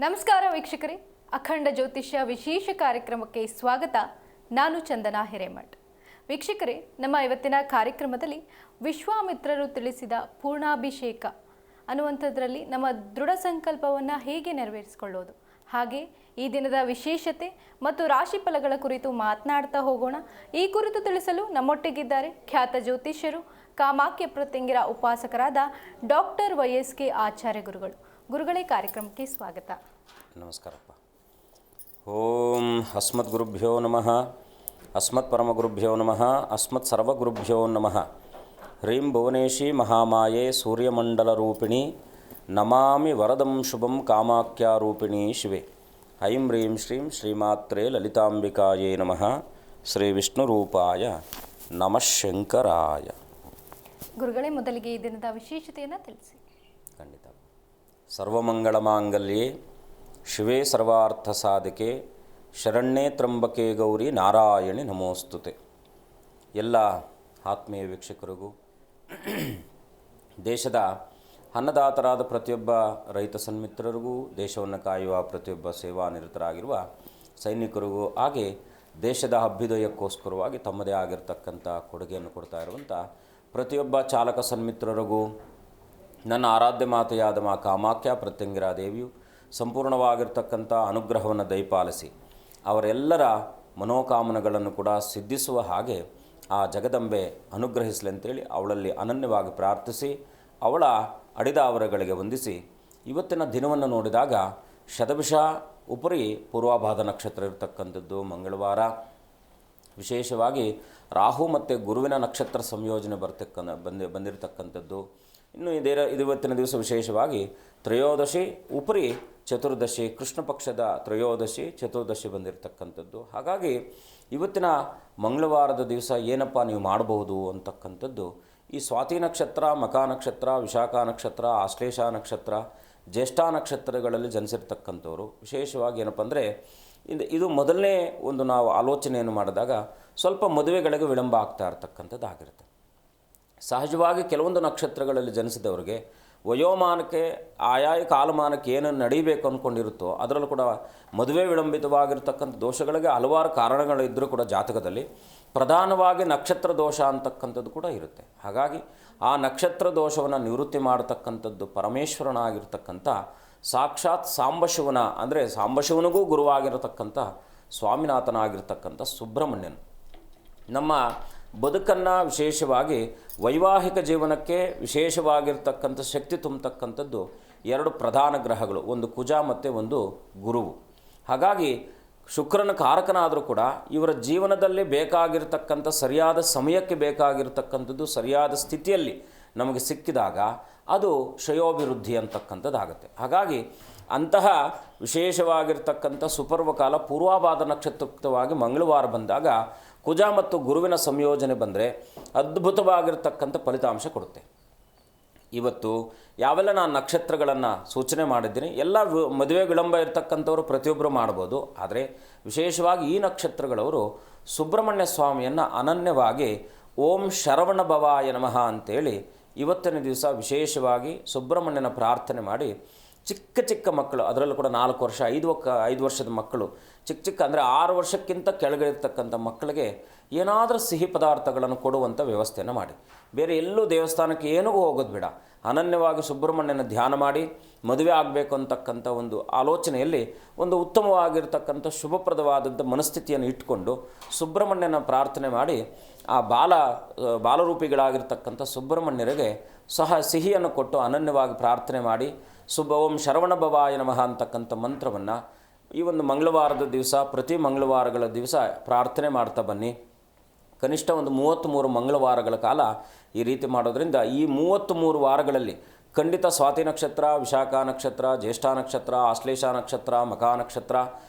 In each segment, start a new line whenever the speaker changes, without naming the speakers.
ನಮಸ್ಕಾರ ವೀಕ್ಷಕರೇ, ಅಖಂಡ ಜ್ಯೋತಿಷ್ಯ ವಿಶೇಷ ಕಾರ್ಯಕ್ರಮಕ್ಕೆ ಸ್ವಾಗತ. ನಾನು ಚಂದನಾ ಹಿರೇಮಠ್. ವೀಕ್ಷಕರೇ, ನಮ್ಮ ಇವತ್ತಿನ ಕಾರ್ಯಕ್ರಮದಲ್ಲಿ ವಿಶ್ವಾಮಿತ್ರರು ತಿಳಿಸಿದ ಪೂರ್ಣಾಭಿಷೇಕ ಅನ್ನುವಂಥದ್ರಲ್ಲಿ ನಮ್ಮ ದೃಢ ಸಂಕಲ್ಪವನ್ನು ಹೇಗೆ ನೆರವೇರಿಸಿಕೊಳ್ಳೋದು, ಹಾಗೆ ಈ ದಿನದ ವಿಶೇಷತೆ ಮತ್ತು ರಾಶಿ ಫಲಗಳ ಕುರಿತು ಮಾತನಾಡ್ತಾ ಹೋಗೋಣ. ಈ ಕುರಿತು ತಿಳಿಸಲು ನಮ್ಮೊಟ್ಟಿಗಿದ್ದಾರೆ ಖ್ಯಾತ ಜ್ಯೋತಿಷ್ಯರು, ಕಾಮಾಖ್ಯ ಪ್ರತ್ಯಂಗಿರ ಉಪಾಸಕರಾದ ಡಾಕ್ಟರ್ YSK ಆಚಾರ್ಯ ಗುರುಗಳು. ಗುರುಗಳೇ, ಕಾರ್ಯಕ್ರಮಕ್ಕೆ ಸ್ವಾಗತ.
ನಮಸ್ಕಾರಪ್ಪ. ಓಂ ಅಸ್ಮತ್ ಗುರುಭ್ಯೋ ನಮಃ, ಅಸ್ಮತ್ ಪರಮಗುರುಭ್ಯೋ ನಮಃ, ಅಸ್ಮತ್ ಸರ್ವಗುರುಭ್ಯೋ ನಮಃ. ಹ್ರೀಂ ಭುವನೇಶಿ ಮಹಾಮಾಯೆ ಸೂರ್ಯಮಂಡಲ ರೂಪಿಣಿ, ನಮಾಮಿ ವರದಂ ಶುಭಂ ಕಾಮಾಖ್ಯಾರೂಪಿಣಿ ಶಿವೆ. ಐಂ ಹ್ರೀಂ ಶ್ರೀಂ ಶ್ರೀಮಾತ್ರೇ ಲಲಿತಾಂಬಿಕಾಯೇ ನಮಃ. ಶ್ರೀ ವಿಷ್ಣುರೂಪಾಯ ನಮಃ ಶಂಕರಾಯ.
ಗುರುಗಳೇ, ಮೊದಲಿಗೆ ಈ ದಿನದ ವಿಶೇಷತೆಯನ್ನು ತಿಳಿಸಿ.
ಖಂಡಿತ. ಸರ್ವಮಂಗಳಮಾಂಗಲ್ಯೆ ಶಿವೇ ಸರ್ವಾರ್ಥ ಸಾಧಿಕೆ ಶರಣ್ಯೇ ತ್ರಂಬಕೆ ಗೌರಿ ನಾರಾಯಣಿ ನಮೋಸ್ತುತೆ. ಎಲ್ಲ ಆತ್ಮೀಯ ವೀಕ್ಷಕರಿಗೂ, ದೇಶದ ಅನ್ನದಾತರಾದ ಪ್ರತಿಯೊಬ್ಬ ರೈತ ಸನ್ಮಿತ್ರರಿಗೂ, ದೇಶವನ್ನು ಕಾಯುವ ಪ್ರತಿಯೊಬ್ಬ ಸೇವಾನಿರತರಾಗಿರುವ ಸೈನಿಕರಿಗೂ, ಹಾಗೆ ದೇಶದ ಅಭ್ಯುದಯಕ್ಕೋಸ್ಕರವಾಗಿ ತಮ್ಮದೇ ಆಗಿರತಕ್ಕಂಥ ಕೊಡುಗೆಯನ್ನು ಕೊಡ್ತಾ ಇರುವಂಥ ಪ್ರತಿಯೊಬ್ಬ ಚಾಲಕ ಸನ್ಮಿತ್ರರಿಗೂ ನನ್ನ ಆರಾಧ್ಯ ಮಾತೆಯಾದ ಮಾ ಕಾಮಾಖ್ಯ ಪ್ರತ್ಯಂಗಿರ ದೇವಿಯು ಸಂಪೂರ್ಣವಾಗಿರ್ತಕ್ಕಂಥ ಅನುಗ್ರಹವನ್ನು ದಯಪಾಲಿಸಿ ಅವರೆಲ್ಲರ ಮನೋಕಾಮನೆಗಳನ್ನು ಕೂಡ ಸಿದ್ಧಿಸುವ ಹಾಗೆ ಆ ಜಗದಂಬೆ ಅನುಗ್ರಹಿಸಲಿ ಅಂತೇಳಿ ಅವಳಲ್ಲಿ ಅನನ್ಯವಾಗಿ ಪ್ರಾರ್ಥಿಸಿ ಅವಳ ಅಡಿದಾವರಗಳಿಗೆ ವಂದಿಸಿ, ಇವತ್ತಿನ ದಿನವನ್ನು ನೋಡಿದಾಗ ಶತಭಿಷ ಉಪರಿ ಪೂರ್ವಾಭಾದ ನಕ್ಷತ್ರ ಇರತಕ್ಕಂಥದ್ದು ಮಂಗಳವಾರ. ವಿಶೇಷವಾಗಿ ರಾಹು ಮತ್ತು ಗುರುವಿನ ನಕ್ಷತ್ರ ಸಂಯೋಜನೆ ಬಂದಿರತಕ್ಕಂಥದ್ದು. ಇನ್ನು ಇವತ್ತಿನ ದಿವಸ ವಿಶೇಷವಾಗಿ ತ್ರಯೋದಶಿ ಉಪರಿ ಚತುರ್ದಶಿ, ಕೃಷ್ಣ ಪಕ್ಷದ ತ್ರಯೋದಶಿ ಚತುರ್ದಶಿ ಬಂದಿರತಕ್ಕಂಥದ್ದು. ಹಾಗಾಗಿ ಇವತ್ತಿನ ಮಂಗಳವಾರದ ದಿವಸ ಏನಪ್ಪ ನೀವು ಮಾಡಬಹುದು ಅಂತಕ್ಕಂಥದ್ದು, ಈ ಸ್ವಾತಿ ನಕ್ಷತ್ರ, ಮಖ ನಕ್ಷತ್ರ, ವಿಶಾಖ ನಕ್ಷತ್ರ, ಆಶ್ಲೇಷ ನಕ್ಷತ್ರ, ಜ್ಯೇಷ್ಠ ನಕ್ಷತ್ರಗಳಲ್ಲಿ ಜನಿಸಿರ್ತಕ್ಕಂಥವ್ರು ವಿಶೇಷವಾಗಿ ಏನಪ್ಪ ಅಂದರೆ ಇದು ಮೊದಲನೇ ಒಂದು ನಾವು ಆಲೋಚನೆಯನ್ನು ಮಾಡಿದಾಗ ಸ್ವಲ್ಪ ಮದುವೆಗಳಿಗೆ ವಿಳಂಬ ಆಗ್ತಾ ಇರತಕ್ಕಂಥದ್ದು ಆಗಿರುತ್ತೆ. ಸಹಜವಾಗಿ ಕೆಲವೊಂದು ನಕ್ಷತ್ರಗಳಲ್ಲಿ ಜನಿಸಿದವರಿಗೆ ವಯೋಮಾನಕ್ಕೆ ಆಯಾಯ ಕಾಲಮಾನಕ್ಕೆ ಏನನ್ನು ನಡೀಬೇಕು ಅಂದ್ಕೊಂಡಿರುತ್ತೋ ಅದರಲ್ಲೂ ಕೂಡ ಮದುವೆ ವಿಳಂಬಿತವಾಗಿರ್ತಕ್ಕಂಥ ದೋಷಗಳಿಗೆ ಹಲವಾರು ಕಾರಣಗಳಿದ್ದರೂ ಕೂಡ ಜಾತಕದಲ್ಲಿ ಪ್ರಧಾನವಾಗಿ ನಕ್ಷತ್ರ ದೋಷ ಅಂತಕ್ಕಂಥದ್ದು ಕೂಡ ಇರುತ್ತೆ. ಹಾಗಾಗಿ ಆ ನಕ್ಷತ್ರ ದೋಷವನ್ನು ನಿವೃತ್ತಿ ಮಾಡತಕ್ಕಂಥದ್ದು ಪರಮೇಶ್ವರನಾಗಿರ್ತಕ್ಕಂಥ ಸಾಕ್ಷಾತ್ ಸಾಂಬಶಿವನ, ಅಂದರೆ ಸಾಂಬಶಿವನಿಗೂ ಗುರುವಾಗಿರತಕ್ಕಂಥ ಸ್ವಾಮಿನಾಥನಾಗಿರ್ತಕ್ಕಂಥ ಸುಬ್ರಹ್ಮಣ್ಯನು ನಮ್ಮ ಬದುಕನ್ನು ವಿಶೇಷವಾಗಿ ವೈವಾಹಿಕ ಜೀವನಕ್ಕೆ ವಿಶೇಷವಾಗಿರ್ತಕ್ಕಂಥ ಶಕ್ತಿ ತುಂಬತಕ್ಕಂಥದ್ದು ಎರಡು ಪ್ರಧಾನ ಗ್ರಹಗಳು, ಒಂದು ಕುಜ ಮತ್ತು ಒಂದು ಗುರುವು. ಹಾಗಾಗಿ ಶುಕ್ರನ ಕಾರಕನಾದರೂ ಕೂಡ ಇವರ ಜೀವನದಲ್ಲಿ ಬೇಕಾಗಿರ್ತಕ್ಕಂಥ ಸರಿಯಾದ ಸಮಯಕ್ಕೆ ಬೇಕಾಗಿರ್ತಕ್ಕಂಥದ್ದು ಸರಿಯಾದ ಸ್ಥಿತಿಯಲ್ಲಿ ನಮಗೆ ಸಿಕ್ಕಿದಾಗ ಅದು ಶ್ರೇಯೋಭಿವೃದ್ಧಿ ಅಂತಕ್ಕಂಥದ್ದಾಗುತ್ತೆ. ಹಾಗಾಗಿ ಅಂತಹ ವಿಶೇಷವಾಗಿರ್ತಕ್ಕಂಥ ಸುಪರ್ವಕಾಲ ಪೂರ್ವಾಭಾದ ನಕ್ಷತ್ರಯುಕ್ತವಾಗಿ ಮಂಗಳವಾರ ಬಂದಾಗ ಕುಜ ಮತ್ತು ಗುರುವಿನ ಸಂಯೋಜನೆ ಬಂದರೆ ಅದ್ಭುತವಾಗಿರ್ತಕ್ಕಂಥ ಫಲಿತಾಂಶ ಕೊಡುತ್ತೆ. ಇವತ್ತು ಯಾವೆಲ್ಲ ನಾನು ನಕ್ಷತ್ರಗಳನ್ನು ಸೂಚನೆ ಮಾಡಿದ್ದೀನಿ, ಎಲ್ಲ ಮದುವೆ ವಿಳಂಬ ಇರತಕ್ಕಂಥವರು ಪ್ರತಿಯೊಬ್ಬರು ಮಾಡ್ಬೋದು. ಆದರೆ ವಿಶೇಷವಾಗಿ ಈ ನಕ್ಷತ್ರಗಳವರು ಸುಬ್ರಹ್ಮಣ್ಯ ಸ್ವಾಮಿಯನ್ನು ಅನನ್ಯವಾಗಿ ಓಂ ಶರವಣ ಭವಾಯ ನಮಃ ಅಂತೇಳಿ ಇವತ್ತಿನ ದಿವಸ ವಿಶೇಷವಾಗಿ ಸುಬ್ರಹ್ಮಣ್ಯನ ಪ್ರಾರ್ಥನೆ ಮಾಡಿ ಚಿಕ್ಕ ಚಿಕ್ಕ ಮಕ್ಕಳು, ಅದರಲ್ಲೂ ಕೂಡ 4 ವರ್ಷ 5 ವರ್ಷದ ಮಕ್ಕಳು, ಚಿಕ್ಕ ಅಂದರೆ 6 ವರ್ಷಕ್ಕಿಂತ ಕೆಳಗೆ ಇರ್ತಕ್ಕಂಥ ಮಕ್ಕಳಿಗೆ ಏನಾದರೂ ಸಿಹಿ ಪದಾರ್ಥಗಳನ್ನು ಕೊಡುವಂಥ ವ್ಯವಸ್ಥೆಯನ್ನು ಮಾಡಿ. ಬೇರೆ ಎಲ್ಲೂ ದೇವಸ್ಥಾನಕ್ಕೆ ಏನೂ ಹೋಗೋದು ಬೇಡ, ಅನನ್ಯವಾಗಿ ಸುಬ್ರಹ್ಮಣ್ಯನ ಧ್ಯಾನ ಮಾಡಿ ಮದುವೆ ಆಗಬೇಕು ಅಂತಕ್ಕಂಥ ಒಂದು ಆಲೋಚನೆಯಲ್ಲಿ ಒಂದು ಉತ್ತಮವಾಗಿರ್ತಕ್ಕಂಥ ಶುಭಪ್ರದವಾದಂಥ ಮನಸ್ಥಿತಿಯನ್ನು ಇಟ್ಕೊಂಡು ಸುಬ್ರಹ್ಮಣ್ಯನ ಪ್ರಾರ್ಥನೆ ಮಾಡಿ ಆ ಬಾಲರೂಪಿಗಳಾಗಿರ್ತಕ್ಕಂಥ ಸುಬ್ರಹ್ಮಣ್ಯರಿಗೆ ಸಿಹಿಯನ್ನು ಕೊಟ್ಟು ಅನನ್ಯವಾಗಿ ಪ್ರಾರ್ಥನೆ ಮಾಡಿ ಓಂ ಶರವಣ ಭವಾಯ ನಮಃ ಅಂತಕ್ಕಂಥ ಮಂತ್ರವನ್ನು ಈ ಒಂದು ಮಂಗಳವಾರದ ದಿವಸ, ಪ್ರತಿ ಮಂಗಳವಾರಗಳ ದಿವಸ ಪ್ರಾರ್ಥನೆ ಮಾಡ್ತಾ ಬನ್ನಿ. ಕನಿಷ್ಠ ಒಂದು 33 ಮಂಗಳವಾರಗಳ ಕಾಲ ಈ ರೀತಿ ಮಾಡೋದ್ರಿಂದ ಈ 33 ವಾರಗಳಲ್ಲಿ ಖಂಡಿತ ಸ್ವಾತಿ ನಕ್ಷತ್ರ, ವಿಶಾಖ ನಕ್ಷತ್ರ, ಜ್ಯೇಷ್ಠ ನಕ್ಷತ್ರ, ಆಶ್ಲೇಷ ನಕ್ಷತ್ರ, ಮಖ ನಕ್ಷತ್ರ,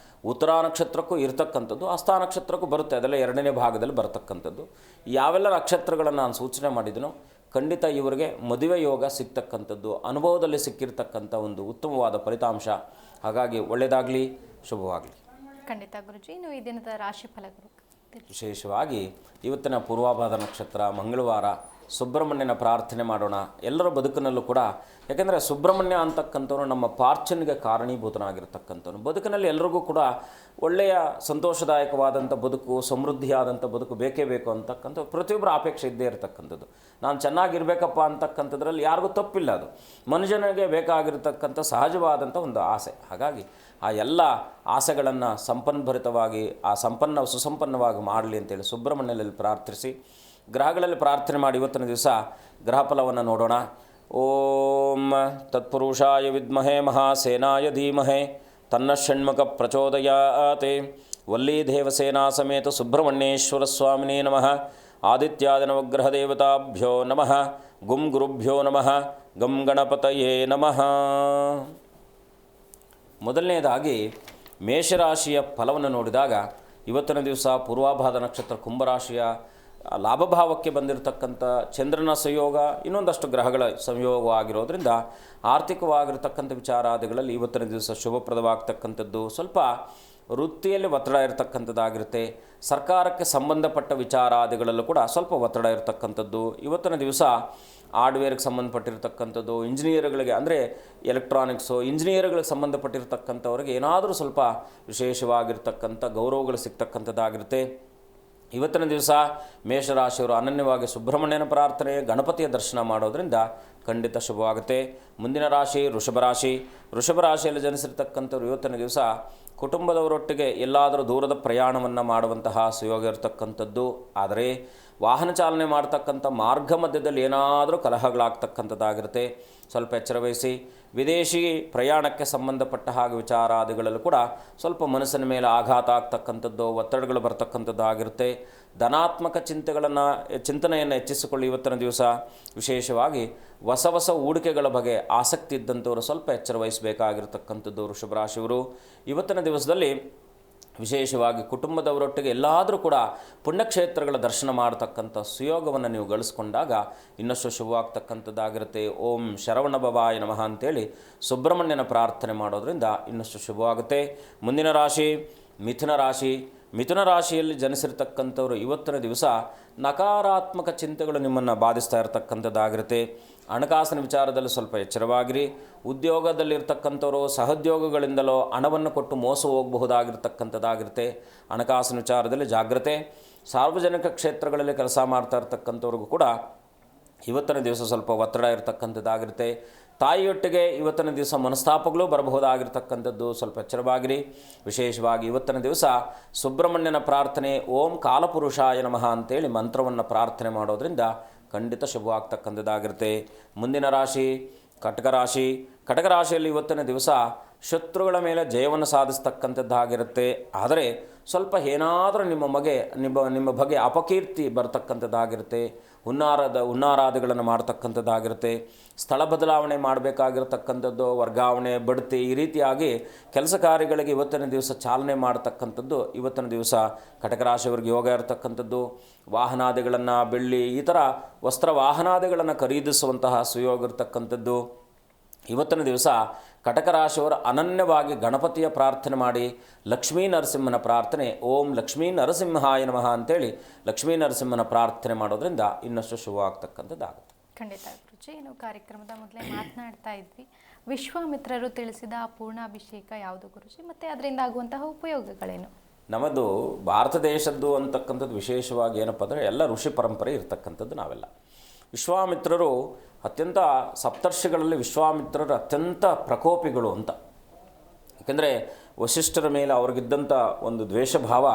ಉತ್ತರ ನಕ್ಷತ್ರಕ್ಕೂ ಇರತಕ್ಕಂಥದ್ದು, ಹಸ್ತ ನಕ್ಷತ್ರಕ್ಕೂ ಬರುತ್ತೆ, ಅದೆಲ್ಲ 2ನೇ ಭಾಗದಲ್ಲಿ ಬರತಕ್ಕಂಥದ್ದು. ಯಾವೆಲ್ಲ ನಕ್ಷತ್ರಗಳನ್ನು ನಾನು ಸೂಚನೆ ಮಾಡಿದನೋ ಖಂಡಿತ ಇವರಿಗೆ ಮದುವೆ ಯೋಗ ಸಿಗ್ತಕ್ಕಂಥದ್ದು, ಅನುಭವದಲ್ಲಿ ಸಿಕ್ಕಿರ್ತಕ್ಕಂಥ ಒಂದು ಉತ್ತಮವಾದ ಫಲಿತಾಂಶ. ಹಾಗಾಗಿ ಒಳ್ಳೆಯದಾಗಲಿ, ಶುಭವಾಗಲಿ.
ಖಂಡಿತ ಗುರುಜಿ. ಇನ್ನು ಈ ದಿನದ ರಾಶಿ ಫಲಗಳು
ವಿಶೇಷವಾಗಿ ಇವತ್ತಿನ ಪೂರ್ವಾಭಾದ ನಕ್ಷತ್ರ ಮಂಗಳವಾರ ಸುಬ್ರಹ್ಮಣ್ಯನ ಪ್ರಾರ್ಥನೆ ಮಾಡೋಣ. ಎಲ್ಲರ ಬದುಕಿನಲ್ಲೂ ಕೂಡ, ಯಾಕೆಂದರೆ ಸುಬ್ರಹ್ಮಣ್ಯ ಅಂತಕ್ಕಂಥವ್ರು ನಮ್ಮ ಪಾರ್ಚನೆಗೆ ಕಾರಣೀಭೂತನಾಗಿರ್ತಕ್ಕಂಥವ್ನು. ಬದುಕಿನಲ್ಲಿ ಎಲ್ರಿಗೂ ಕೂಡ ಒಳ್ಳೆಯ ಸಂತೋಷದಾಯಕವಾದಂಥ ಬದುಕು, ಸಮೃದ್ಧಿಯಾದಂಥ ಬದುಕು ಬೇಕೇ ಬೇಕು ಅಂತಕ್ಕಂಥ ಪ್ರತಿಯೊಬ್ಬರ ಅಪೇಕ್ಷೆ ಇದ್ದೇ ಇರತಕ್ಕಂಥದ್ದು. ನಾನು ಚೆನ್ನಾಗಿರಬೇಕಪ್ಪ ಅಂತಕ್ಕಂಥದ್ರಲ್ಲಿ ಯಾರಿಗೂ ತಪ್ಪಿಲ್ಲ. ಅದು ಮನುಷ್ಯನಿಗೆ ಬೇಕಾಗಿರ್ತಕ್ಕಂಥ ಸಹಜವಾದಂಥ ಒಂದು ಆಸೆ. ಹಾಗಾಗಿ ಆ ಎಲ್ಲ ಆಸೆಗಳನ್ನು ಸಂಪನ್ಭರಿತವಾಗಿ ಸುಸಂಪನ್ನವಾಗಿ ಮಾಡಲಿ ಅಂತೇಳಿ ಸುಬ್ರಹ್ಮಣ್ಯನಲ್ಲಿ ಪ್ರಾರ್ಥಿಸಿ, ಗ್ರಹಗಳಲ್ಲಿ ಪ್ರಾರ್ಥನೆ ಮಾಡಿ ಇವತ್ತಿನ ದಿವಸ ಗ್ರಹ ಫಲವನ್ನು ನೋಡೋಣ. ಓಂ ತತ್ಪುರುಷಾಯ ವಿದ್ಮಹೇ ಮಹಾಸೇನಾಯ ಧೀಮಹೇ ತನ್ನ ಷಣ್ಮುಖ ಪ್ರಚೋದಯಾತೆ. ವಲ್ಲೀ ದೇವಸೇನಾ ಸಮೇತ ಸುಬ್ರಹ್ಮಣ್ಯೇಶ್ವರ ಸ್ವಾಮಿನೇ ನಮಃ. ಆದಿತ್ಯಾದಿ ನವಗ್ರಹ ದೇವತಾಭ್ಯೋ ನಮಃ. ಗುಂ ಗುರುಭ್ಯೋ ನಮಃ. ಗಂ ಗಣಪತಯೇ ನಮಃ. ಮೊದಲನೇದಾಗಿ ಮೇಷರಾಶಿಯ ಫಲವನ್ನು ನೋಡಿದಾಗ ಇವತ್ತಿನ ದಿವಸ ಪೂರ್ವಾಭಾದ ನಕ್ಷತ್ರ ಕುಂಭರಾಶಿಯ ಲಾಭಭಾವಕ್ಕೆ ಬಂದಿರತಕ್ಕಂಥ ಚಂದ್ರನ ಸಂಯೋಗ, ಇನ್ನೊಂದಷ್ಟು ಗ್ರಹಗಳ ಸಂಯೋಗವಾಗಿರೋದ್ರಿಂದ ಆರ್ಥಿಕವಾಗಿರ್ತಕ್ಕಂಥ ವಿಚಾರಾದಿಗಳಲ್ಲಿ ಇವತ್ತಿನ ದಿವಸ ಶುಭಪ್ರದವಾಗ್ತಕ್ಕಂಥದ್ದು. ಸ್ವಲ್ಪ ವೃತ್ತಿಯಲ್ಲಿ ಒತ್ತಡ ಇರತಕ್ಕಂಥದ್ದಾಗಿರುತ್ತೆ. ಸರ್ಕಾರಕ್ಕೆ ಸಂಬಂಧಪಟ್ಟ ವಿಚಾರಾದಿಗಳಲ್ಲೂ ಕೂಡ ಸ್ವಲ್ಪ ಒತ್ತಡ ಇರತಕ್ಕಂಥದ್ದು. ಇವತ್ತಿನ ದಿವಸ ಹಾರ್ಡ್ವೇರ್ಗೆ ಸಂಬಂಧಪಟ್ಟಿರ್ತಕ್ಕಂಥದ್ದು, ಇಂಜಿನಿಯರ್ಗಳಿಗೆ ಅಂದರೆ ಎಲೆಕ್ಟ್ರಾನಿಕ್ಸು, ಇಂಜಿನಿಯರ್ಗಳಿಗೆ ಸಂಬಂಧಪಟ್ಟಿರ್ತಕ್ಕಂಥವ್ರಿಗೆ ಏನಾದರೂ ಸ್ವಲ್ಪ ವಿಶೇಷವಾಗಿರ್ತಕ್ಕಂಥ ಗೌರವಗಳು ಸಿಗ್ತಕ್ಕಂಥದ್ದಾಗಿರುತ್ತೆ. ಇವತ್ತಿನ ದಿವಸ ಮೇಷರಾಶಿಯವರು ಅನನ್ಯವಾಗಿ ಸುಬ್ರಹ್ಮಣ್ಯನ ಪ್ರಾರ್ಥನೆ, ಗಣಪತಿಯ ದರ್ಶನ ಮಾಡೋದರಿಂದ ಖಂಡಿತ ಶುಭವಾಗುತ್ತೆ. ಮುಂದಿನ ರಾಶಿ ವೃಷಭ ರಾಶಿಯಲ್ಲಿ ಜನಿಸಿರ್ತಕ್ಕಂಥವ್ರು ಇವತ್ತಿನ ದಿವಸ ಕುಟುಂಬದವರೊಟ್ಟಿಗೆ ಎಲ್ಲಾದರೂ ದೂರದ ಪ್ರಯಾಣವನ್ನು ಮಾಡುವಂತಹ ಸುಯೋಗ ಇರತಕ್ಕಂಥದ್ದು. ಆದರೆ ವಾಹನ ಚಾಲನೆ ಮಾಡ್ತಕ್ಕಂಥ ಮಾರ್ಗ ಮಧ್ಯದಲ್ಲಿ ಏನಾದರೂ ಕಲಹಗಳಾಗ್ತಕ್ಕಂಥದ್ದಾಗಿರುತ್ತೆ. ಸ್ವಲ್ಪ ಎಚ್ಚರ ವಹಿಸಿ. ವಿದೇಶಿ ಪ್ರಯಾಣಕ್ಕೆ ಸಂಬಂಧಪಟ್ಟ ಹಾಗೆ ವಿಚಾರಾದಿಗಳಲ್ಲೂ ಕೂಡ ಸ್ವಲ್ಪ ಮನಸ್ಸಿನ ಮೇಲೆ ಆಘಾತ ಆಗ್ತಕ್ಕಂಥದ್ದು, ಒತ್ತಡಗಳು ಬರ್ತಕ್ಕಂಥದ್ದು ಆಗಿರುತ್ತೆ. ಧನಾತ್ಮಕ ಚಿಂತನೆಯನ್ನು ಹೆಚ್ಚಿಸಿಕೊಳ್ಳಿ. ಇವತ್ತಿನ ದಿವಸ ವಿಶೇಷವಾಗಿ ಹೊಸ ಹೂಡಿಕೆಗಳ ಬಗ್ಗೆ ಆಸಕ್ತಿ ಇದ್ದಂಥವರು ಸ್ವಲ್ಪ ಎಚ್ಚರ ವಹಿಸಬೇಕಾಗಿರ್ತಕ್ಕಂಥದ್ದು ವೃಷಭರಾಶಿಯವರು. ಇವತ್ತಿನ ದಿವಸದಲ್ಲಿ ವಿಶೇಷವಾಗಿ ಕುಟುಂಬದವರೊಟ್ಟಿಗೆ ಎಲ್ಲಾದರೂ ಕೂಡ ಪುಣ್ಯಕ್ಷೇತ್ರಗಳ ದರ್ಶನ ಮಾಡತಕ್ಕಂಥ ಸುಯೋಗವನ್ನು ನೀವು ಗಳಿಸ್ಕೊಂಡಾಗ ಇನ್ನಷ್ಟು ಶುಭವಾಗ್ತಕ್ಕಂಥದ್ದಾಗಿರುತ್ತೆ. ಓಂ ಶರವಣ ಭವಾಯ ನಮಃ ಅಂತೇಳಿ ಸುಬ್ರಹ್ಮಣ್ಯನ ಪ್ರಾರ್ಥನೆ ಮಾಡೋದರಿಂದ ಇನ್ನಷ್ಟು ಶುಭವಾಗುತ್ತೆ. ಮುಂದಿನ ರಾಶಿ ಮಿಥುನ ರಾಶಿಯಲ್ಲಿ ಜನಿಸಿರ್ತಕ್ಕಂಥವ್ರು ಇವತ್ತಿನ ದಿವಸ ನಕಾರಾತ್ಮಕ ಚಿಂತೆಗಳು ನಿಮ್ಮನ್ನು ಬಾಧಿಸ್ತಾ ಇರತಕ್ಕಂಥದ್ದಾಗಿರುತ್ತೆ. ಹಣಕಾಸಿನ ವಿಚಾರದಲ್ಲಿ ಸ್ವಲ್ಪ ಎಚ್ಚರವಾಗಿರಿ. ಉದ್ಯೋಗದಲ್ಲಿರ್ತಕ್ಕಂಥವರು ಸಹೋದ್ಯೋಗಗಳಿಂದಲೋ ಹಣವನ್ನು ಕೊಟ್ಟು ಮೋಸ ಹೋಗಬಹುದಾಗಿರ್ತಕ್ಕಂಥದ್ದಾಗಿರುತ್ತೆ. ಹಣಕಾಸಿನ ವಿಚಾರದಲ್ಲಿ ಜಾಗ್ರತೆ. ಸಾರ್ವಜನಿಕ ಕ್ಷೇತ್ರಗಳಲ್ಲಿ ಕೆಲಸ ಮಾಡ್ತಾ ಇರ್ತಕ್ಕಂಥವ್ರಿಗೂ ಕೂಡ ಇವತ್ತಿನ ದಿವಸ ಸ್ವಲ್ಪ ಒತ್ತಡ ಇರತಕ್ಕಂಥದ್ದಾಗಿರುತ್ತೆ. ತಾಯಿಯೊಟ್ಟಿಗೆ ಇವತ್ತಿನ ದಿವಸ ಮನಸ್ತಾಪಗಳು ಬರಬಹುದಾಗಿರ್ತಕ್ಕಂಥದ್ದು, ಸ್ವಲ್ಪ ಎಚ್ಚರವಾಗಿರಿ. ವಿಶೇಷವಾಗಿ ಇವತ್ತಿನ ದಿವಸ ಸುಬ್ರಹ್ಮಣ್ಯನ ಪ್ರಾರ್ಥನೆ, ಓಂ ಕಾಲಪುರುಷಾಯ ನಮಃ ಅಂತೇಳಿ ಮಂತ್ರವನ್ನು ಪ್ರಾರ್ಥನೆ ಮಾಡೋದರಿಂದ ಖಂಡಿತ ಶುಭವಾಗ್ತಕ್ಕಂಥದ್ದಾಗಿರುತ್ತೆ. ಮುಂದಿನ ರಾಶಿ ಕಟಕ ರಾಶಿಯಲ್ಲಿ ಇವತ್ತಿನ ದಿವಸ ಶತ್ರುಗಳ ಮೇಲೆ ಜಯವನ್ನು ಸಾಧಿಸ್ತಕ್ಕಂಥದ್ದಾಗಿರುತ್ತೆ. ಆದರೆ ಸ್ವಲ್ಪ ಏನಾದರೂ ನಿಮ್ಮ ಬಗ್ಗೆ ಅಪಕೀರ್ತಿ ಬರ್ತಕ್ಕಂಥದ್ದಾಗಿರುತ್ತೆ. ಹುನ್ನಾರಾದಿಗಳನ್ನು ಮಾಡ್ತಕ್ಕಂಥದ್ದಾಗಿರುತ್ತೆ. ಸ್ಥಳ ಬದಲಾವಣೆ ಮಾಡಬೇಕಾಗಿರ್ತಕ್ಕಂಥದ್ದು, ವರ್ಗಾವಣೆ, ಬಡ್ತಿ, ಈ ರೀತಿಯಾಗಿ ಕೆಲಸ ಕಾರ್ಯಗಳಿಗೆ ಇವತ್ತಿನ ದಿವಸ ಚಾಲನೆ ಮಾಡ್ತಕ್ಕಂಥದ್ದು ಇವತ್ತಿನ ದಿವಸ ಕಟಕ ರಾಶಿಯವರಿಗೆ ಯೋಗ ಇರತಕ್ಕಂಥದ್ದು. ವಾಹನಾದಿಗಳನ್ನು, ಬೆಳ್ಳಿ, ಈ ಥರ ವಸ್ತ್ರ ವಾಹನಾದಿಗಳನ್ನು ಖರೀದಿಸುವಂತಹ ಸುಯೋಗ ಇರತಕ್ಕಂಥದ್ದು. ಇವತ್ತಿನ ದಿವಸ ಕಟಕ ರಾಶಿಯವರು ಅನನ್ಯವಾಗಿ ಗಣಪತಿಯ ಪ್ರಾರ್ಥನೆ ಮಾಡಿ, ಲಕ್ಷ್ಮೀ ನರಸಿಂಹನ ಪ್ರಾರ್ಥನೆ, ಓಂ ಲಕ್ಷ್ಮೀ ನರಸಿಂಹಾಯ ನಮಃ ಅಂತೇಳಿ ಲಕ್ಷ್ಮೀ ನರಸಿಂಹನ ಪ್ರಾರ್ಥನೆ ಮಾಡೋದ್ರಿಂದ ಇನ್ನಷ್ಟು ಶುಭವಾಗ್ತಕ್ಕಂಥದ್ದಾಗುತ್ತೆ.
ಖಂಡಿತ ಗುರುಜಿ, ನಾವು ಕಾರ್ಯಕ್ರಮದ ಮೊದಲೇ ಮಾತನಾಡ್ತಾ ಇದ್ವಿ, ವಿಶ್ವಾಮಿತ್ರರು ತಿಳಿಸಿದ ಪೂರ್ಣಾಭಿಷೇಕ ಯಾವುದು ಗುರುಜಿ, ಮತ್ತು ಅದರಿಂದ ಆಗುವಂತಹ ಉಪಯೋಗಗಳೇನು?
ನಮ್ಮದು ಭಾರತ ದೇಶದ್ದು ಅಂತಕ್ಕಂಥದ್ದು ವಿಶೇಷವಾಗಿ ಏನಪ್ಪ ಅಂದರೆ ಎಲ್ಲ ಋಷಿ ಪರಂಪರೆ ಇರ್ತಕ್ಕಂಥದ್ದು ನಾವೆಲ್ಲ. ವಿಶ್ವಾಮಿತ್ರರು ಅತ್ಯಂತ ಸಪ್ತರ್ಷಿಗಳಲ್ಲಿ ವಿಶ್ವಾಮಿತ್ರರು ಅತ್ಯಂತ ಪ್ರಕೋಪಿಗಳು ಅಂತ. ಏಕೆಂದರೆ ವಸಿಷ್ಠರ ಮೇಲೆ ಅವ್ರಿಗಿದ್ದಂಥ ಒಂದು ದ್ವೇಷ ಭಾವ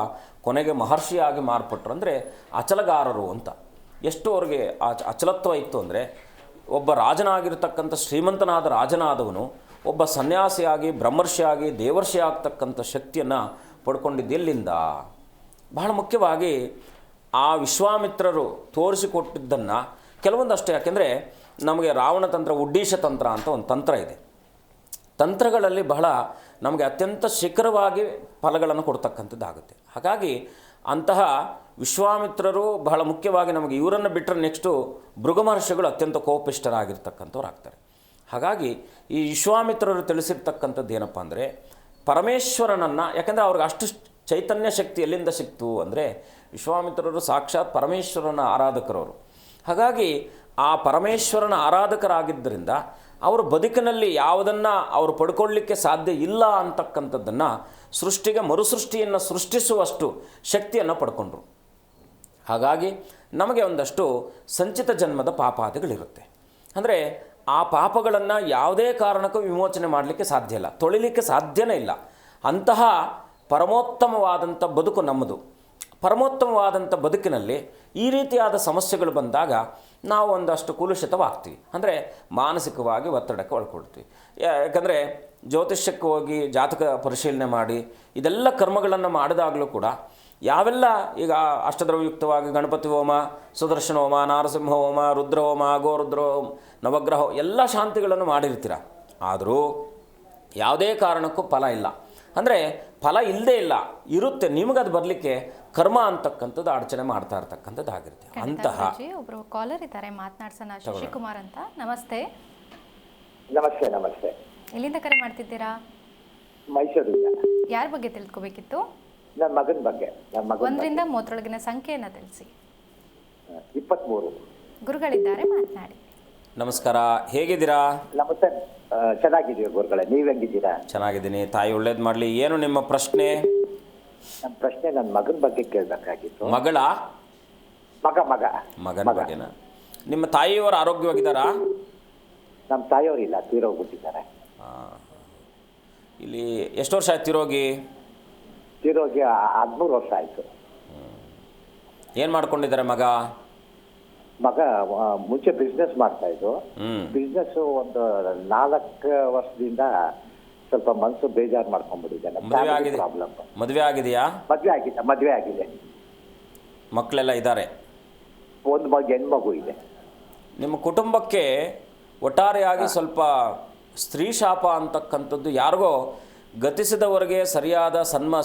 ಕೊನೆಗೆ ಮಹರ್ಷಿಯಾಗಿ ಮಾರ್ಪಟ್ಟರು. ಅಂದರೆ ಅಚಲಗಾರರು ಅಂತ. ಎಷ್ಟು ಅವ್ರಿಗೆ ಅಚಲತ್ವ ಇತ್ತು ಅಂದರೆ, ಒಬ್ಬ ರಾಜನಾಗಿರ್ತಕ್ಕಂಥ ಶ್ರೀಮಂತನಾದ ರಾಜನಾದವನು ಒಬ್ಬ ಸನ್ಯಾಸಿಯಾಗಿ ಬ್ರಹ್ಮರ್ಷಿಯಾಗಿ ದೇವರ್ಷಿ ಆಗ್ತಕ್ಕಂಥ ಶಕ್ತಿಯನ್ನು ಪಡ್ಕೊಂಡಿದ್ದು ಎಲ್ಲಿಂದ? ಬಹಳ ಮುಖ್ಯವಾಗಿ ಆ ವಿಶ್ವಾಮಿತ್ರರು ತೋರಿಸಿಕೊಟ್ಟಿದ್ದನ್ನು ಕೆಲವೊಂದಷ್ಟು, ಯಾಕೆಂದರೆ ನಮಗೆ ರಾವಣ ತಂತ್ರ, ಉಡ್ಡೀಶ ತಂತ್ರ ಅಂತ ಒಂದು ತಂತ್ರ ಇದೆ. ತಂತ್ರಗಳಲ್ಲಿ ಬಹಳ ನಮಗೆ ಅತ್ಯಂತ ಶಿಖರವಾಗಿ ಫಲಗಳನ್ನು ಕೊಡ್ತಕ್ಕಂಥದ್ದಾಗುತ್ತೆ. ಹಾಗಾಗಿ ಅಂತಹ ವಿಶ್ವಾಮಿತ್ರರು ಬಹಳ ಮುಖ್ಯವಾಗಿ ನಮಗೆ ಇವರನ್ನು ಬಿಟ್ಟರೆ ನೆಕ್ಸ್ಟು ಭೃಗು ಮಹರ್ಷಿಗಳು ಅತ್ಯಂತ ಕೋಪಿಷ್ಠರಾಗಿರ್ತಕ್ಕಂಥವ್ರು ಆಗ್ತಾರೆ. ಹಾಗಾಗಿ ಈ ವಿಶ್ವಾಮಿತ್ರರು ತಿಳಿಸಿರ್ತಕ್ಕಂಥದ್ದು ಏನಪ್ಪ ಅಂದರೆ, ಪರಮೇಶ್ವರನನ್ನು, ಯಾಕೆಂದರೆ ಅವ್ರಿಗೆ ಅಷ್ಟು ಚೈತನ್ಯ ಶಕ್ತಿ ಎಲ್ಲಿಂದ ಸಿಕ್ತು ಅಂದರೆ, ವಿಶ್ವಾಮಿತ್ರರು ಸಾಕ್ಷಾತ್ ಪರಮೇಶ್ವರನ ಆರಾಧಕರವರು. ಹಾಗಾಗಿ ಆ ಪರಮೇಶ್ವರನ ಆರಾಧಕರಾಗಿದ್ದರಿಂದ ಅವರ ಬದುಕಿನಲ್ಲಿ ಯಾವುದನ್ನು ಅವರು ಪಡ್ಕೊಳ್ಳಿಕ್ಕೆ ಸಾಧ್ಯ ಇಲ್ಲ ಅಂತಕ್ಕಂಥದ್ದನ್ನು ಸೃಷ್ಟಿಗೆ ಮರುಸೃಷ್ಟಿಯನ್ನು ಸೃಷ್ಟಿಸುವಷ್ಟು ಶಕ್ತಿಯನ್ನು ಪಡ್ಕೊಂಡ್ರು. ಹಾಗಾಗಿ ನಮಗೆ ಒಂದಷ್ಟು ಸಂಚಿತ ಜನ್ಮದ ಪಾಪಾದಿಗಳಿರುತ್ತೆ. ಅಂದರೆ ಆ ಪಾಪಗಳನ್ನು ಯಾವುದೇ ಕಾರಣಕ್ಕೂ ವಿಮೋಚನೆ ಮಾಡಲಿಕ್ಕೆ ಸಾಧ್ಯ ಇಲ್ಲ, ತೊಳಿಲಿಕ್ಕೆ ಸಾಧ್ಯನೇ ಇಲ್ಲ. ಅಂತಹ ಪರಮೋತ್ತಮವಾದಂಥ ಬದುಕು ನಮ್ಮದು. ಪರಮೋತ್ತಮವಾದಂಥ ಬದುಕಿನಲ್ಲಿ ಈ ರೀತಿಯಾದ ಸಮಸ್ಯೆಗಳು ಬಂದಾಗ ನಾವು ಒಂದಷ್ಟು ಕುಲುಷಿತವಾಗ್ತೀವಿ, ಅಂದರೆ ಮಾನಸಿಕವಾಗಿ ಒತ್ತಡಕ್ಕೆ ಒಳಕೊಳ್ತೀವಿ. ಯಾಕಂದರೆ ಜ್ಯೋತಿಷ್ಯಕ್ಕೆ ಹೋಗಿ ಜಾತಕ ಪರಿಶೀಲನೆ ಮಾಡಿ ಇದೆಲ್ಲ ಕರ್ಮಗಳನ್ನು ಮಾಡಿದಾಗಲೂ ಕೂಡ ಯಾವೆಲ್ಲ ಈಗ ಅಷ್ಟದ್ರವಯುಕ್ತವಾಗಿ ಗಣಪತಿ ಹೋಮ, ಸುದರ್ಶನ ಹೋಮ, ನಾರಸಿಂಹ ಹೋಮ, ರುದ್ರ ಹೋಮ, ಗೋರುದ್ರ ಹೋಮ, ನವಗ್ರಹ ಎಲ್ಲ ಶಾಂತಿಗಳನ್ನು ಮಾಡಿರ್ತೀರ, ಆದರೂ ಯಾವುದೇ ಕಾರಣಕ್ಕೂ ಫಲ ಇಲ್ಲ. ಅಂದರೆ ಫಲ ಇಲ್ಲದೇ ಇಲ್ಲ, ಇರುತ್ತೆ, ನಿಮಗದು ಬರಲಿಕ್ಕೆ ಕರ್ಮ ಅಂತಕ್ಕಂಥದ್ದು ಅಡಚಣೆ ಮಾಡ್ತಾ ಇರ್ತಕ್ಕಂಥದ್ದು ಆಗಿರುತ್ತೆ. ಅಂತಹ
ಒಬ್ಬರು ಕಾಲರ್ ಇದ್ದಾರೆ, ಮಾತನಾಡ್ಸೋಣ. ಶಶಿಕುಮಾರ್ ಅಂತ. ನಮಸ್ತೆ.
ನಮಸ್ತೆ. ನಮಸ್ತೆ.
ಎಲ್ಲಿಂದ ಕರೆ ಮಾಡ್ತಿದ್ದೀರಾ?
ಮೈಸೂರಿಂದ.
ಯಾರ ಬಗ್ಗೆ ತಿಳ್ಕೊಬೇಕಿತ್ತು?
ನನ್ನ ಮಗನ ಬಗ್ಗೆ.
ಒಂದರಿಂದ 30 ಸಂಖ್ಯೆಯನ್ನು ತಿಳಿಸಿ.
23.
ಗುರುಗಳಿದ್ದಾರೆ, ಮಾತನಾಡಿ.
ನಮಸ್ಕಾರ, ಹೇಗಿದ್ದೀರಾ?
ನಮಸ್ತೆ. ಚೆನ್ನಾಗಿದ್ದೀವಿ ಗುರುಗಳೇ, ನೀವು ಹೆಂಗಿದ್ದೀರಾ?
ಚೆನ್ನಾಗಿದ್ದೀನಿ. ತಾಯಿ ಒಳ್ಳೇದು ಮಾಡಲಿ. ಏನು ನಿಮ್ಮ ಪ್ರಶ್ನೆ?
ನನ್ನ ಪ್ರಶ್ನೆ ನನ್ನ ಮಗನ ಬಗ್ಗೆ ಕೇಳಬೇಕಾಗಿತ್ತು.
ಮಗಳ ಮಗನ ಬಗ್ಗೆನಾ? ನಿಮ್ಮ ತಾಯಿಯವರು ಆರೋಗ್ಯವಾಗಿದ್ದಾರಾ?
ನಮ್ಮ ತಾಯಿಯವರಿಲ್ಲ, ತೀರೋಗ್ಬಿಟ್ಟಿದ್ದಾರೆ.
ಇಲ್ಲಿ ಎಷ್ಟು ವರ್ಷ ಆಯ್ತು ತೀರೋಗಿ?
13 ವರ್ಷ ಆಯಿತು.
ಏನು ಮಾಡ್ಕೊಂಡಿದ್ದಾರೆ ಮಗ?
ಮುಂಚೆ ಬಿಸ್ನೆಸ್ ಮಾಡ್ತಾ ಇದ್ದು. ಬಿಸ್ನೆಸ್ ಒಂದು 4 ವರ್ಷದಿಂದ ಸ್ವಲ್ಪ ಮನಸ್ಸು ಬೇಜಾರು ಮಾಡ್ಕೊಂಡ್ಬಿಟ್ಟಿದ್ದಾನೆ.
ಮದುವೆ ಆಗಿದೆಯಾ?
ಮದುವೆ ಆಗಿದೆ.
ಮಕ್ಕಳೆಲ್ಲ ಇದ್ದಾರೆ?
ಒಂದು ಹೆಣ್ಮಗು ಇದೆ.
ನಿಮ್ಮ ಕುಟುಂಬಕ್ಕೆ ಒಟ್ಟಾರೆಯಾಗಿ ಸ್ವಲ್ಪ ಸ್ತ್ರೀ ಶಾಪ ಅಂತಕ್ಕಂಥದ್ದು ಯಾರಿಗೋ ಗತಿಸಿದವರಿಗೆ ಸರಿಯಾದ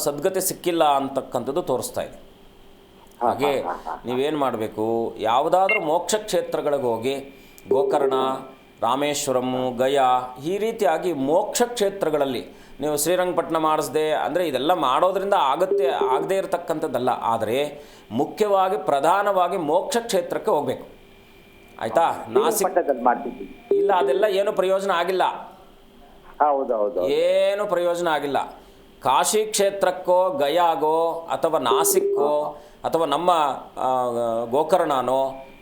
ಸದ್ಗತಿ ಸಿಕ್ಕಿಲ್ಲ ಅಂತಕ್ಕಂಥದ್ದು ತೋರಿಸ್ತಾ ಇದೆ. ಹಾಗೆ ನೀವೇನು ಮಾಡಬೇಕು, ಯಾವುದಾದ್ರೂ ಮೋಕ್ಷ ಕ್ಷೇತ್ರಗಳಿಗೆ ಹೋಗಿ ಗೋಕರ್ಣ, ರಾಮೇಶ್ವರಂ, ಗಯಾ ಈ ರೀತಿಯಾಗಿ ಮೋಕ್ಷ ಕ್ಷೇತ್ರಗಳಲ್ಲಿ ನೀವು ಶ್ರೀರಂಗಪಟ್ಟಣ ಮಾಡಿಸ್ದೆ ಅಂದರೆ ಇದೆಲ್ಲ ಮಾಡೋದ್ರಿಂದ ಆಗದೇ ಇರತಕ್ಕಂಥದ್ದಲ್ಲ, ಆದರೆ ಮುಖ್ಯವಾಗಿ ಪ್ರಧಾನವಾಗಿ ಮೋಕ್ಷ ಕ್ಷೇತ್ರಕ್ಕೆ ಹೋಗಬೇಕು. ಆಯಿತಾ? ನಾಸಿಕ್ ಇಲ್ಲ, ಅದೆಲ್ಲ ಏನು ಪ್ರಯೋಜನ ಆಗಿಲ್ಲ. ಏನು ಪ್ರಯೋಜನ ಆಗಿಲ್ಲ. ಕಾಶಿ ಕ್ಷೇತ್ರಕ್ಕೋ, ಗಯಾಗೋ ಅಥವಾ ನಾಸಿಕ್ಕೋ ಅಥವಾ ನಮ್ಮ ಗೋಕರ್ಣನೋ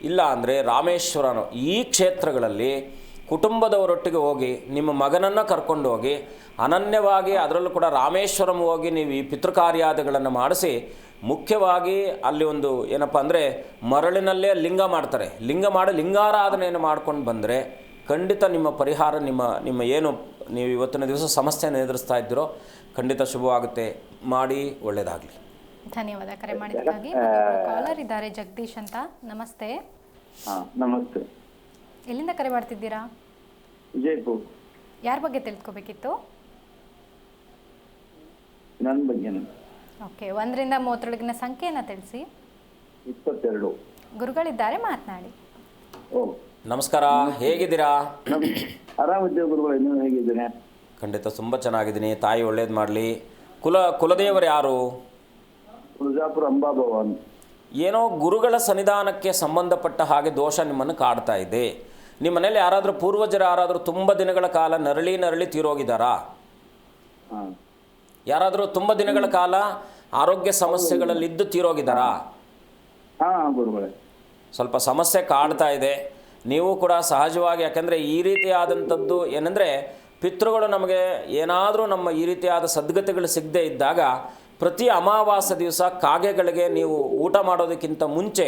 ಇಲ್ಲ ಅಂದರೆ ರಾಮೇಶ್ವರನೋ ಈ ಕ್ಷೇತ್ರಗಳಲ್ಲಿ ಕುಟುಂಬದವರೊಟ್ಟಿಗೆ ಹೋಗಿ ನಿಮ್ಮ ಮಗನನ್ನು ಕರ್ಕೊಂಡು ಹೋಗಿ ಅನನ್ಯವಾಗಿ ಅದರಲ್ಲೂ ಕೂಡ ರಾಮೇಶ್ವರಂ ಹೋಗಿ ನೀವು ಈ ಪಿತೃಕಾರ್ಯಾದಿಗಳನ್ನು ಮಾಡಿಸಿ, ಮುಖ್ಯವಾಗಿ ಅಲ್ಲಿ ಒಂದು ಏನಪ್ಪ ಅಂದರೆ ಮರಳಿನಲ್ಲೇ ಲಿಂಗ ಮಾಡ್ತಾರೆ, ಲಿಂಗ ಮಾಡಿ ಲಿಂಗಾರಾಧನೆಯನ್ನು ಮಾಡ್ಕೊಂಡು ಬಂದರೆ ಖಂಡಿತ ನಿಮ್ಮ ಪರಿಹಾರ, ನಿಮ್ಮ ಏನು ನೀವು ಇವತ್ತಿನ ದಿವಸ ಸಮಸ್ಯೆಯನ್ನು ಎದುರಿಸ್ತಾ ಇದ್ದೀರೋ ಖಂಡಿತ ಶುಭವಾಗುತ್ತೆ. ಮಾಡಿ, ಒಳ್ಳೆಯದಾಗಲಿ.
ಧನ್ಯವಾದ ಕರೆ ಮಾಡಿದ್ದಕ್ಕಾಗಿ. ಕಾಲರ್ ಇದ್ದಾರೆ, ಜಗದೀಶ್ ಅಂತ. ನಮಸ್ತೆ.
ನಮಸ್ತೆ.
ಎಲ್ಲಿಂದ ಕರೆ ಮಾಡ್ತಿದ್ದೀರಾ?
ವಿಜಯಪುರ.
ಯಾರ ಬಗ್ಗೆ ತಿಳ್ಕೊಬೇಕಿತ್ತು?
ನನ್ನ ಬಗ್ಗೆ.
ಓಕೆ, 1ರಿಂದ 30 ಸಂಖ್ಯೆಯನ್ನು ತಿಳಿಸಿ.
22.
ಗುರುಗಳಿದ್ದಾರೆ, ಮಾತನಾಡಿ.
ನಮಸ್ಕಾರ, ಹೇಗಿದ್ದೀರಾ?
ಆರಾಮಿದ್ದೇವೆ ಗುರುಗಳೇ, ನೀವು ಹೇಗಿದ್ದೀರಾ?
ಖಂಡಿತ ತುಂಬ ಚೆನ್ನಾಗಿದ್ದೀನಿ. ತಾಯಿ ಒಳ್ಳೇದು ಮಾಡಲಿ. ಕುಲದೇವರು ಯಾರು?
ತುಳಜಾಪುರ ಅಂಬಾಭವನ್.
ಏನೋ ಗುರುಗಳ ಸನ್ನಿಧಾನಕ್ಕೆ ಸಂಬಂಧಪಟ್ಟ ಹಾಗೆ ದೋಷ ನಿಮ್ಮನ್ನು ಕಾಡ್ತಾ ಇದೆ. ನಿಮ್ಮ ಮನೇಲಿ ಯಾರಾದರೂ ಪೂರ್ವಜರು ಯಾರಾದರೂ ತುಂಬ ದಿನಗಳ ಕಾಲ ನರಳಿ ತೀರೋಗಿದ್ದಾರಾ? ಯಾರಾದರೂ ತುಂಬ ದಿನಗಳ ಕಾಲ ಆರೋಗ್ಯ ಸಮಸ್ಯೆಗಳಲ್ಲಿದ್ದು ತೀರೋಗಿದ್ದಾರಾ?
ಗುರುಗಳೇ,
ಸ್ವಲ್ಪ ಸಮಸ್ಯೆ ಕಾಡ್ತಾ ಇದೆ. ನೀವು ಕೂಡ ಸಹಜವಾಗಿ, ಯಾಕೆಂದರೆ ಈ ರೀತಿಯಾದಂಥದ್ದು ಏನಂದರೆ ಪಿತೃಗಳು ನಮಗೆ ಏನಾದರೂ ನಮ್ಮ ಈ ರೀತಿಯಾದ ಸದ್ಗತಿಗಳು ಸಿಗದೇ ಇದ್ದಾಗ ಪ್ರತಿ ಅಮಾವಾಸ್ಯ ದಿವಸ ಕಾಗೆಗಳಿಗೆ ನೀವು ಊಟ ಮಾಡೋದಕ್ಕಿಂತ ಮುಂಚೆ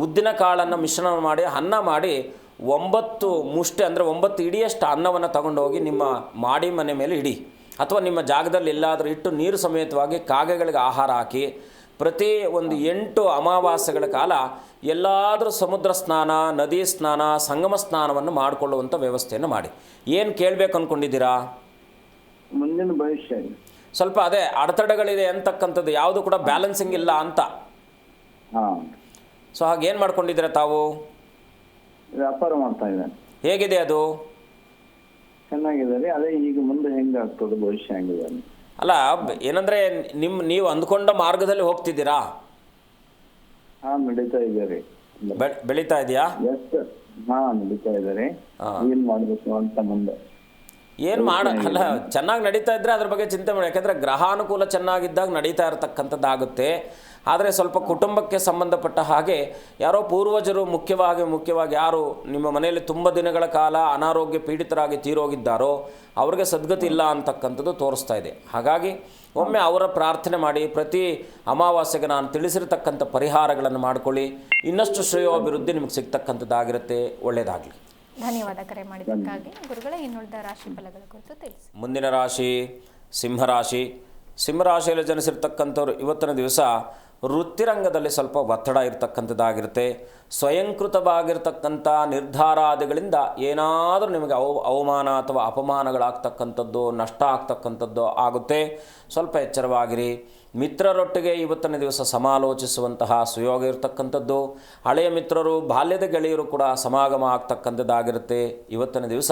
ಉದ್ದಿನ ಕಾಳನ್ನು ಮಿಶ್ರಣ ಮಾಡಿ ಅನ್ನ ಮಾಡಿ 9 ಮುಷ್ಟಿ ಅಂದರೆ 9 ಇಡಿಯಷ್ಟು ಅನ್ನವನ್ನು ತಗೊಂಡೋಗಿ ನಿಮ್ಮ ಮಾಡಿ ಮನೆ ಮೇಲೆ ಇಡಿ, ಅಥವಾ ನಿಮ್ಮ ಜಾಗದಲ್ಲಿ ಎಲ್ಲಾದರೂ ಇಟ್ಟು ನೀರು ಸಮೇತವಾಗಿ ಕಾಗೆಗಳಿಗೆ ಆಹಾರ ಹಾಕಿ ಪ್ರತಿ ಒಂದು 8 ಅಮಾವಾಸ್ಯೆಗಳ ಕಾಲ ಎಲ್ಲಾದರೂ ಸಮುದ್ರ ಸ್ನಾನ, ನದಿ ಸ್ನಾನ, ಸಂಗಮ ಸ್ನಾನವನ್ನು ಮಾಡಿಕೊಳ್ಳುವಂಥ ವ್ಯವಸ್ಥೆಯನ್ನು ಮಾಡಿ. ಏನು ಕೇಳಬೇಕು ಅಂದ್ಕೊಂಡಿದ್ದೀರಾ?
ಮುಂದಿನ ಭವಿಷ್ಯ
ಸ್ವಲ್ಪ ಅದೇ ಅಡೆತಡೆಗಳಿದೆ ಅಂತಕ್ಕಂಥದ್ದು, ಯಾವುದು ಕೂಡ ಬ್ಯಾಲೆನ್ಸಿಂಗ್ ಇಲ್ಲ ಅಂತ. ಸೊ ಹಾಗೇನು ಮಾಡ್ಕೊಂಡಿದ್ದೀರಾ ತಾವು?
ವ್ಯಾಪಾರ ಮಾಡ್ತಾ ಇದ್ದೇನೆ.
ಹೇಗಿದೆ ಅದು?
ಚೆನ್ನಾಗಿದೆ. ಅದೇ ಈಗ ಮುಂದೆ ಹೆಂಗೆ ಆಗ್ತದೆ ಭವಿಷ್ಯ ಹೆಂಗಿದೆ?
ಅಲ್ಲ, ಏನಂದರೆ ನೀವು ಅಂದ್ಕೊಂಡ ಮಾರ್ಗದಲ್ಲಿ ಹೋಗ್ತಿದ್ದೀರಾ?
ನಡೀತಾ ಇದ್ದೀರಿ.
ಬೆಳೀತಾ ಇದೆಯಾ?
ಎಷ್ಟು ನಡೀತಾ ಇದ್ದಾರೆ, ಏನ್ ಮಾಡ್ಬೇಕು ಅಂತ ಮುಂದೆ.
ಅಲ್ಲ, ಚೆನ್ನಾಗಿ ನಡೀತಾ ಇದ್ದರೆ ಅದ್ರ ಬಗ್ಗೆ ಚಿಂತೆ ಮಾಡಿ. ಯಾಕೆಂದರೆ ಗ್ರಹಾನುಕೂಲ ಚೆನ್ನಾಗಿದ್ದಾಗ ನಡೀತಾ ಇರತಕ್ಕಂಥದ್ದಾಗುತ್ತೆ. ಆದರೆ ಸ್ವಲ್ಪ ಕುಟುಂಬಕ್ಕೆ ಸಂಬಂಧಪಟ್ಟ ಹಾಗೆ ಯಾರೋ ಪೂರ್ವಜರು ಮುಖ್ಯವಾಗಿ ಯಾರು ನಿಮ್ಮ ಮನೆಯಲ್ಲಿ ತುಂಬ ದಿನಗಳ ಕಾಲ ಅನಾರೋಗ್ಯ ಪೀಡಿತರಾಗಿ ತೀರೋಗಿದ್ದಾರೋ ಅವ್ರಿಗೆ ಸದ್ಗತಿ ಇಲ್ಲ ಅಂತಕ್ಕಂಥದ್ದು ತೋರಿಸ್ತಾ ಇದೆ. ಹಾಗಾಗಿ ಒಮ್ಮೆ ಅವರ ಪ್ರಾರ್ಥನೆ ಮಾಡಿ, ಪ್ರತಿ ಅಮಾವಾಸ್ಯೆಗೆ ನಾನು ತಿಳಿಸಿರ್ತಕ್ಕಂಥ ಪರಿಹಾರಗಳನ್ನು ಮಾಡ್ಕೊಳ್ಳಿ. ಇನ್ನಷ್ಟು ಶ್ರೇಯೋಭಿವೃದ್ಧಿ ನಿಮಗೆ ಸಿಗ್ತಕ್ಕಂಥದ್ದಾಗಿರುತ್ತೆ. ಒಳ್ಳೆಯದಾಗಲಿ.
ಧನ್ಯವಾದ ಕರೆ ಮಾಡಿದ್ದಕ್ಕಾಗಿ. ಗುರುಗಳೇ, ಇನ್ನುಳಿದ ರಾಶಿ ಫಲಗಳ ಕುರಿತು ತಿಳಿಸಿ.
ಮುಂದಿನ ರಾಶಿ ಸಿಂಹರಾಶಿ. ಸಿಂಹರಾಶಿಯಲ್ಲಿ ಜನಿಸಿರ್ತಕ್ಕಂಥವ್ರು ಇವತ್ತಿನ ದಿವಸ ವೃತ್ತಿರಂಗದಲ್ಲಿ ಸ್ವಲ್ಪ ಒತ್ತಡ ಇರತಕ್ಕಂಥದ್ದಾಗಿರುತ್ತೆ. ಸ್ವಯಂಕೃತವಾಗಿರ್ತಕ್ಕಂಥ ನಿರ್ಧಾರಾದಿಗಳಿಂದ ಏನಾದರೂ ನಿಮಗೆ ಅವಮಾನ ಅಥವಾ ಅಪಮಾನಗಳಾಗ್ತಕ್ಕಂಥದ್ದು, ನಷ್ಟ ಆಗ್ತಕ್ಕಂಥದ್ದು ಆಗುತ್ತೆ. ಸ್ವಲ್ಪ ಎಚ್ಚರವಾಗಿರಿ. ಮಿತ್ರರೊಟ್ಟಿಗೆ ಇವತ್ತಿನ ದಿವಸ ಸಮಾಲೋಚಿಸುವಂತಹ ಸುಯೋಗ ಇರತಕ್ಕಂಥದ್ದು. ಹಳೆಯ ಮಿತ್ರರು, ಬಾಲ್ಯದ ಗೆಳೆಯರು ಕೂಡ ಸಮಾಗಮ ಆಗ್ತಕ್ಕಂಥದ್ದಾಗಿರುತ್ತೆ. ಇವತ್ತಿನ ದಿವಸ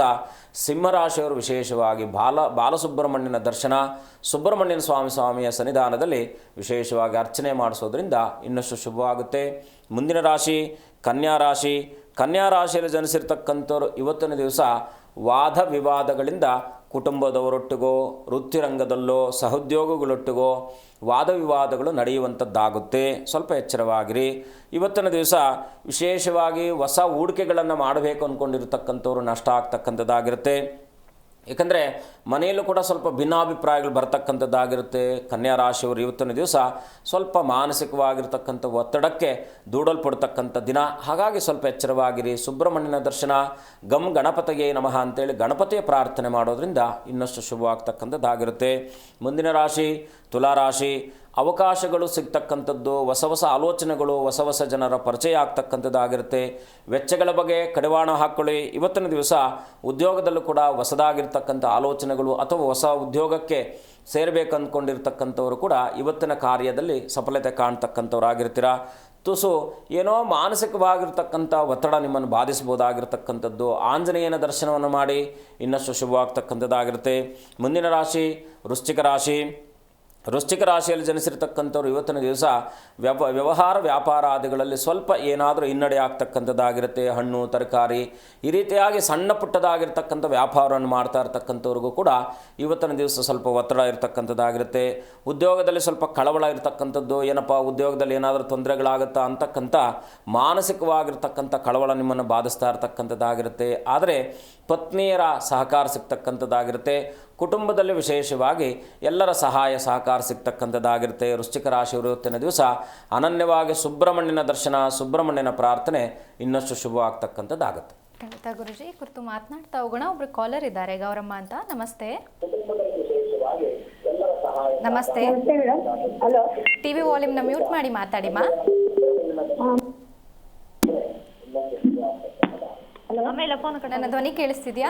ಸಿಂಹರಾಶಿಯವರು ವಿಶೇಷವಾಗಿ ಬಾಲಸುಬ್ರಹ್ಮಣ್ಯನ ದರ್ಶನ, ಸುಬ್ರಹ್ಮಣ್ಯನ ಸ್ವಾಮಿಯ ಸನ್ನಿಧಾನದಲ್ಲಿ ವಿಶೇಷವಾಗಿ ಅರ್ಚನೆ ಮಾಡಿಸೋದ್ರಿಂದ ಇನ್ನಷ್ಟು ಶುಭವಾಗುತ್ತೆ. ಮುಂದಿನ ರಾಶಿ ಕನ್ಯಾ ರಾಶಿ. ಕನ್ಯಾ ರಾಶಿಯಲ್ಲಿ ಜನಿಸಿರ್ತಕ್ಕಂಥವ್ರು ಇವತ್ತಿನ ದಿವಸ ವಾದ ವಿವಾದಗಳಿಂದ ಕುಟುಂಬದವರೊಟ್ಟಿಗೋ, ವೃತ್ತಿರಂಗದಲ್ಲೋ, ಸಹೋದ್ಯೋಗಿಗಳೊಟ್ಟಿಗೋ ವಾದ ವಿವಾದಗಳು ನಡೆಯುವಂಥದ್ದಾಗುತ್ತೆ. ಸ್ವಲ್ಪ ಎಚ್ಚರವಾಗಿರಿ. ಇವತ್ತಿನ ದಿವಸ ವಿಶೇಷವಾಗಿ ಹೊಸ ಹೂಡಿಕೆಗಳನ್ನು ಮಾಡಬೇಕು ಅಂದ್ಕೊಂಡಿರ್ತಕ್ಕಂಥವ್ರು ನಷ್ಟ ಆಗ್ತಕ್ಕಂಥದ್ದಾಗಿರುತ್ತೆ. ಏಕೆಂದರೆ ಮನೆಯಲ್ಲೂ ಕೂಡ ಸ್ವಲ್ಪ ಭಿನ್ನಾಭಿಪ್ರಾಯಗಳು ಬರ್ತಕ್ಕಂಥದ್ದಾಗಿರುತ್ತೆ. ಕನ್ಯಾ ರಾಶಿಯವರು ಇವತ್ತಿನ ದಿವಸ ಸ್ವಲ್ಪ ಮಾನಸಿಕವಾಗಿರ್ತಕ್ಕಂಥ ಒತ್ತಡಕ್ಕೆ ದೂಡಲ್ಪಡ್ತಕ್ಕಂಥ ದಿನ. ಹಾಗಾಗಿ ಸ್ವಲ್ಪ ಎಚ್ಚರವಾಗಿರಿ. ಸುಬ್ರಹ್ಮಣ್ಯನ ದರ್ಶನ, ಗಮ್ ಗಣಪತಿಗೆ ನಮಃ ಅಂತೇಳಿ ಗಣಪತಿಯ ಪ್ರಾರ್ಥನೆ ಮಾಡೋದ್ರಿಂದ ಇನ್ನಷ್ಟು ಶುಭವಾಗ್ತಕ್ಕಂಥದ್ದಾಗಿರುತ್ತೆ. ಮುಂದಿನ ರಾಶಿ ತುಲಾರಾಶಿ. ಅವಕಾಶಗಳು ಸಿಗ್ತಕ್ಕಂಥದ್ದು, ಹೊಸ ಆಲೋಚನೆಗಳು, ಹೊಸ ಜನರ ಪರಿಚಯ ಆಗ್ತಕ್ಕಂಥದ್ದಾಗಿರುತ್ತೆ. ವೆಚ್ಚಗಳ ಬಗ್ಗೆ ಕಡಿವಾಣ ಹಾಕ್ಕೊಳ್ಳಿ. ಇವತ್ತಿನ ದಿವಸ ಉದ್ಯೋಗದಲ್ಲೂ ಕೂಡ ಹೊಸದಾಗಿರ್ತಕ್ಕಂಥ ಆಲೋಚನೆಗಳು ಅಥವಾ ಹೊಸ ಉದ್ಯೋಗಕ್ಕೆ ಸೇರಬೇಕು ಅಂದ್ಕೊಂಡಿರ್ತಕ್ಕಂಥವರು ಕೂಡ ಇವತ್ತಿನ ಕಾರ್ಯದಲ್ಲಿ ಸಫಲತೆ ಕಾಣ್ತಕ್ಕಂಥವ್ರಾಗಿರ್ತೀರ. ತುಸು ಏನೋ ಮಾನಸಿಕವಾಗಿರ್ತಕ್ಕಂಥ ಒತ್ತಡ ನಿಮ್ಮನ್ನು ಬಾಧಿಸ್ಬೋದಾಗಿರ್ತಕ್ಕಂಥದ್ದು. ಆಂಜನೇಯನ ದರ್ಶನವನ್ನು ಮಾಡಿ ಇನ್ನಷ್ಟು ಶುಭವಾಗ್ತಕ್ಕಂಥದ್ದಾಗಿರುತ್ತೆ. ಮುಂದಿನ ರಾಶಿ ವೃಶ್ಚಿಕ ರಾಶಿ. ವೃಶ್ಚಿಕ ರಾಶಿಯಲ್ಲಿ ಜನಿಸಿರ್ತಕ್ಕಂಥವ್ರು ಇವತ್ತಿನ ದಿವಸ ವ್ಯವಹಾರ ವ್ಯಾಪಾರಾದಿಗಳಲ್ಲಿ ಸ್ವಲ್ಪ ಏನಾದರೂ ಹಿನ್ನಡೆ ಆಗ್ತಕ್ಕಂಥದ್ದಾಗಿರುತ್ತೆ. ಹಣ್ಣು ತರಕಾರಿ ಈ ರೀತಿಯಾಗಿ ಸಣ್ಣ ಪುಟ್ಟದಾಗಿರ್ತಕ್ಕಂಥ ವ್ಯಾಪಾರವನ್ನು ಮಾಡ್ತಾ ಇರ್ತಕ್ಕಂಥವ್ರಿಗೂ ಕೂಡ ಇವತ್ತಿನ ದಿವಸ ಸ್ವಲ್ಪ ಒತ್ತಡ ಇರತಕ್ಕಂಥದ್ದಾಗಿರುತ್ತೆ. ಉದ್ಯೋಗದಲ್ಲಿ ಸ್ವಲ್ಪ ಕಳವಳ ಇರತಕ್ಕಂಥದ್ದು. ಏನಪ್ಪ ಉದ್ಯೋಗದಲ್ಲಿ ಏನಾದರೂ ತೊಂದರೆಗಳಾಗುತ್ತಾ ಅಂತಕ್ಕಂಥ ಮಾನಸಿಕವಾಗಿರ್ತಕ್ಕಂಥ ಕಳವಳ ನಿಮ್ಮನ್ನು ಬಾಧಿಸ್ತಾ ಇರ್ತಕ್ಕಂಥದ್ದಾಗಿರುತ್ತೆ. ಆದರೆ ಪತ್ನಿಯರ ಸಹಕಾರ ಸಿಗ್ತಕ್ಕಂಥದ್ದಾಗಿರುತ್ತೆ. ಕುಟುಂಬದಲ್ಲಿ ವಿಶೇಷವಾಗಿ ಎಲ್ಲರ ಸಹಾಯ ಸಹಕಾರ ಸಿಗ್ತಕ್ಕಂಥದ್ದಾಗಿರುತ್ತೆ. ವೃಶ್ಚಿಕ ರಾಶಿಯವರು ಇವತ್ತಿನ ದಿವಸ ಅನನ್ಯವಾಗಿ ಸುಬ್ರಹ್ಮಣ್ಯನ ದರ್ಶನ, ಸುಬ್ರಹ್ಮಣ್ಯನ ಪ್ರಾರ್ಥನೆ ಇನ್ನಷ್ಟು ಶುಭವಾಗ್ತಕ್ಕಂಥದ್ದಾಗುತ್ತೆ.
ಖಂಡಿತ ಗುರುಜಿ, ಕುರಿತು ಮಾತನಾಡ್ತಾ ಹೋಗೋಣ. ಒಬ್ರು ಕಾಲರ್ ಇದ್ದಾರೆ, ಗೌರಮ್ಮ ಅಂತ. ನಮಸ್ತೆ. ನಮಸ್ತೆ. ಟಿವಿ ವಾಲ್ಯೂಮ್ನ ಮ್ಯೂಟ್ ಮಾಡಿ ಮಾತಾಡಿಮಾ. ನನ್ನ ಧ್ವನಿ ಕೇಳಿಸ್ತಿದ್ಯಾ?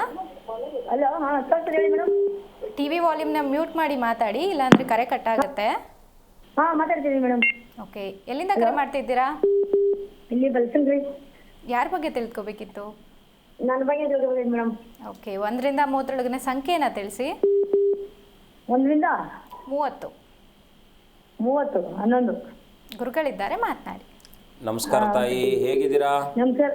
ಟಿವಿ ವಾಲ್ಯೂಮ್ನ ಮ್ಯೂಟ್ ಮಾಡಿ ಮಾತಾಡಿ, ಇಲ್ಲಾಂದ್ರೆ ಕರೆ ಕಟ್ ಆಗುತ್ತೆ.
ಮಾತಾಡ್ತೀವಿ ಮೇಡಮ್.
ಓಕೆ, ಎಲ್ಲಿಂದ ಕರೆ ಮಾಡ್ತಿದ್ದೀರಾ?
ಇಲ್ಲಿ ಬಲ್ಸನ್ರಿ.
ಯಾರ ಬಗ್ಗೆ ತಿಳ್ಕೊಬೇಕಿತ್ತು?
ನನ್ನ ಬಗ್ಗೆ ತಿಳ್ಕೊಬೇಕು ಮೇಡಮ್.
ಓಕೆ, 1ರಿಂದ 30 ಸಂಖ್ಯೆನ ತಿಳಿಸಿ.
1ರಿಂದ
30.
30, 11.
ಗುರುಗಳಿದ್ದಾರೆ, ಮಾತನಾಡಿ.
ನಮಸ್ಕಾರ ತಾಯಿ, ಹೇಗಿದ್ದೀರಾ?
ನಮಸ್ಕಾರ,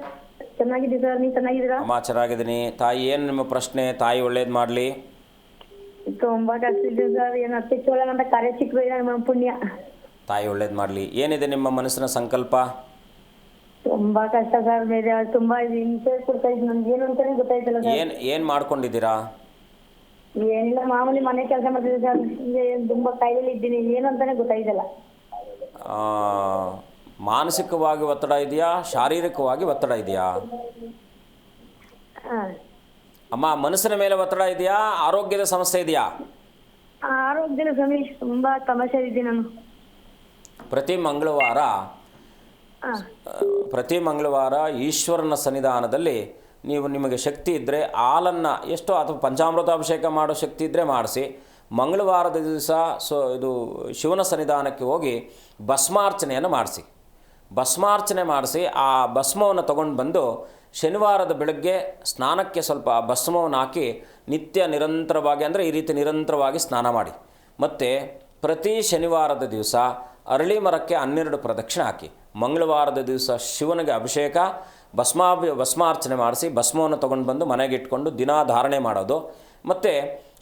ಚೆನ್ನಾಗಿದ್ದೀವಿ ಸರ್. ನೀವು ಚೆನ್ನಾಗಿದ್ದೀರಾ?
ಅಮ್ಮ ಚೆನ್ನಾಗಿದ್ದೀನಿ. ತಾಯಿ, ಏನು ನಿಮ್ಮ ಪ್ರಶ್ನೆ? ತಾಯಿ ಒಳ್ಳೇದು ಮಾಡಲಿ.
ತುಂಬಾ ಕಷ್ಟ ಇದೆ ಸರ್. ಏನು ಹತ್ತಿಚ್ಚೋಳನ ಅಂತ ಕಾರ್ಯ ಸಿಕ್ಕಿದೆ ನಮ್ಮ ಪುಣ್ಯ.
ತಾಯಿ ಒಳ್ಳೇದು ಮಾಡಲಿ. ಏನಿದೆ ನಿಮ್ಮ ಮನಸ್ಸಿನ ಸಂಕಲ್ಪ?
ತುಂಬಾ ಕಷ್ಟ ಸರ್. ಬೇರೆ ತುಂಬಾ ಹಿಂಸೆ ಕೊಡ್ತಾ ಇದ್ದು. ನಮ್ಗೆ ಏನು ಅಂತಾನೆ ಗೊತ್ತಾಯ್ತಲ್ಲ ಸರ್.
ಏನು ಮಾಡ್ಕೊಂಡಿದ್ದೀರಾ?
ಏನಿಲ್ಲ, ಮಾಮೂಲಿ ಮನೆ ಕೆಲಸ ಮಾಡ್ತಿದ್ದೆ ಸರ್. ತುಂಬಾ ಕಾಯಿಲೆ ಇದ್ದೀನಿ, ಏನು ಅಂತಾನೆ ಗೊತ್ತಾಯ್ತಲ್ಲ.
ಮಾನಸಿಕವಾಗಿ ಒತ್ತಡ ಇದೆಯಾ, ಶಾರೀರಿಕವಾಗಿ ಒತ್ತಡ ಇದೆಯಾ? ಅಮ್ಮ, ಮನಸ್ಸಿನ ಮೇಲೆ ಒತ್ತಡ ಇದೆಯಾ, ಆರೋಗ್ಯದ ಸಮಸ್ಯೆ ಇದೆಯಾ?
ಆರೋಗ್ಯದ ಸಮಸ್ಯೆ ತುಂಬಾ ಸಮಸ್ಯೆ ಇದೆ. ನಾನು
ಪ್ರತಿ ಮಂಗಳವಾರ ಈಶ್ವರನ ಸನ್ನಿಧಾನದಲ್ಲಿ ನಿಮಗೆ ಶಕ್ತಿ ಇದ್ದರೆ ಹಾಲನ್ನು ಎಷ್ಟೋ ಅಥವಾ ಪಂಚಾಮೃತಾಭಿಷೇಕ ಮಾಡೋ ಶಕ್ತಿ ಇದ್ದರೆ ಮಾಡಿಸಿ. ಮಂಗಳವಾರದ ದಿವಸ ಇದು ಶಿವನ ಸನ್ನಿಧಾನಕ್ಕೆ ಹೋಗಿ ಭಸ್ಮಾರ್ಚನೆಯನ್ನು ಮಾಡಿಸಿ. ಭಸ್ಮಾರ್ಚನೆ ಮಾಡಿಸಿ ಆ ಭಸ್ಮವನ್ನು ತಗೊಂಡು ಬಂದು ಶನಿವಾರದ ಬೆಳಗ್ಗೆ ಸ್ನಾನಕ್ಕೆ ಸ್ವಲ್ಪ ಭಸ್ಮವನ್ನು ಹಾಕಿ ನಿತ್ಯ ನಿರಂತರವಾಗಿ, ಅಂದರೆ ಈ ರೀತಿ ನಿರಂತರವಾಗಿ ಸ್ನಾನ ಮಾಡಿ. ಮತ್ತು ಪ್ರತಿ ಶನಿವಾರದ ದಿವಸ ಅರಳಿ ಮರಕ್ಕೆ 12 ಪ್ರದಕ್ಷಿಣೆ ಹಾಕಿ. ಮಂಗಳವಾರದ ದಿವಸ ಶಿವನಿಗೆ ಅಭಿಷೇಕ ಭಸ್ಮಾರ್ಚನೆ ಮಾಡಿಸಿ ಭಸ್ಮವನ್ನು ತೊಗೊಂಡು ಬಂದು ಮನೆಗೆ ಇಟ್ಕೊಂಡು ದಿನ ಧಾರಣೆ ಮಾಡೋದು. ಮತ್ತು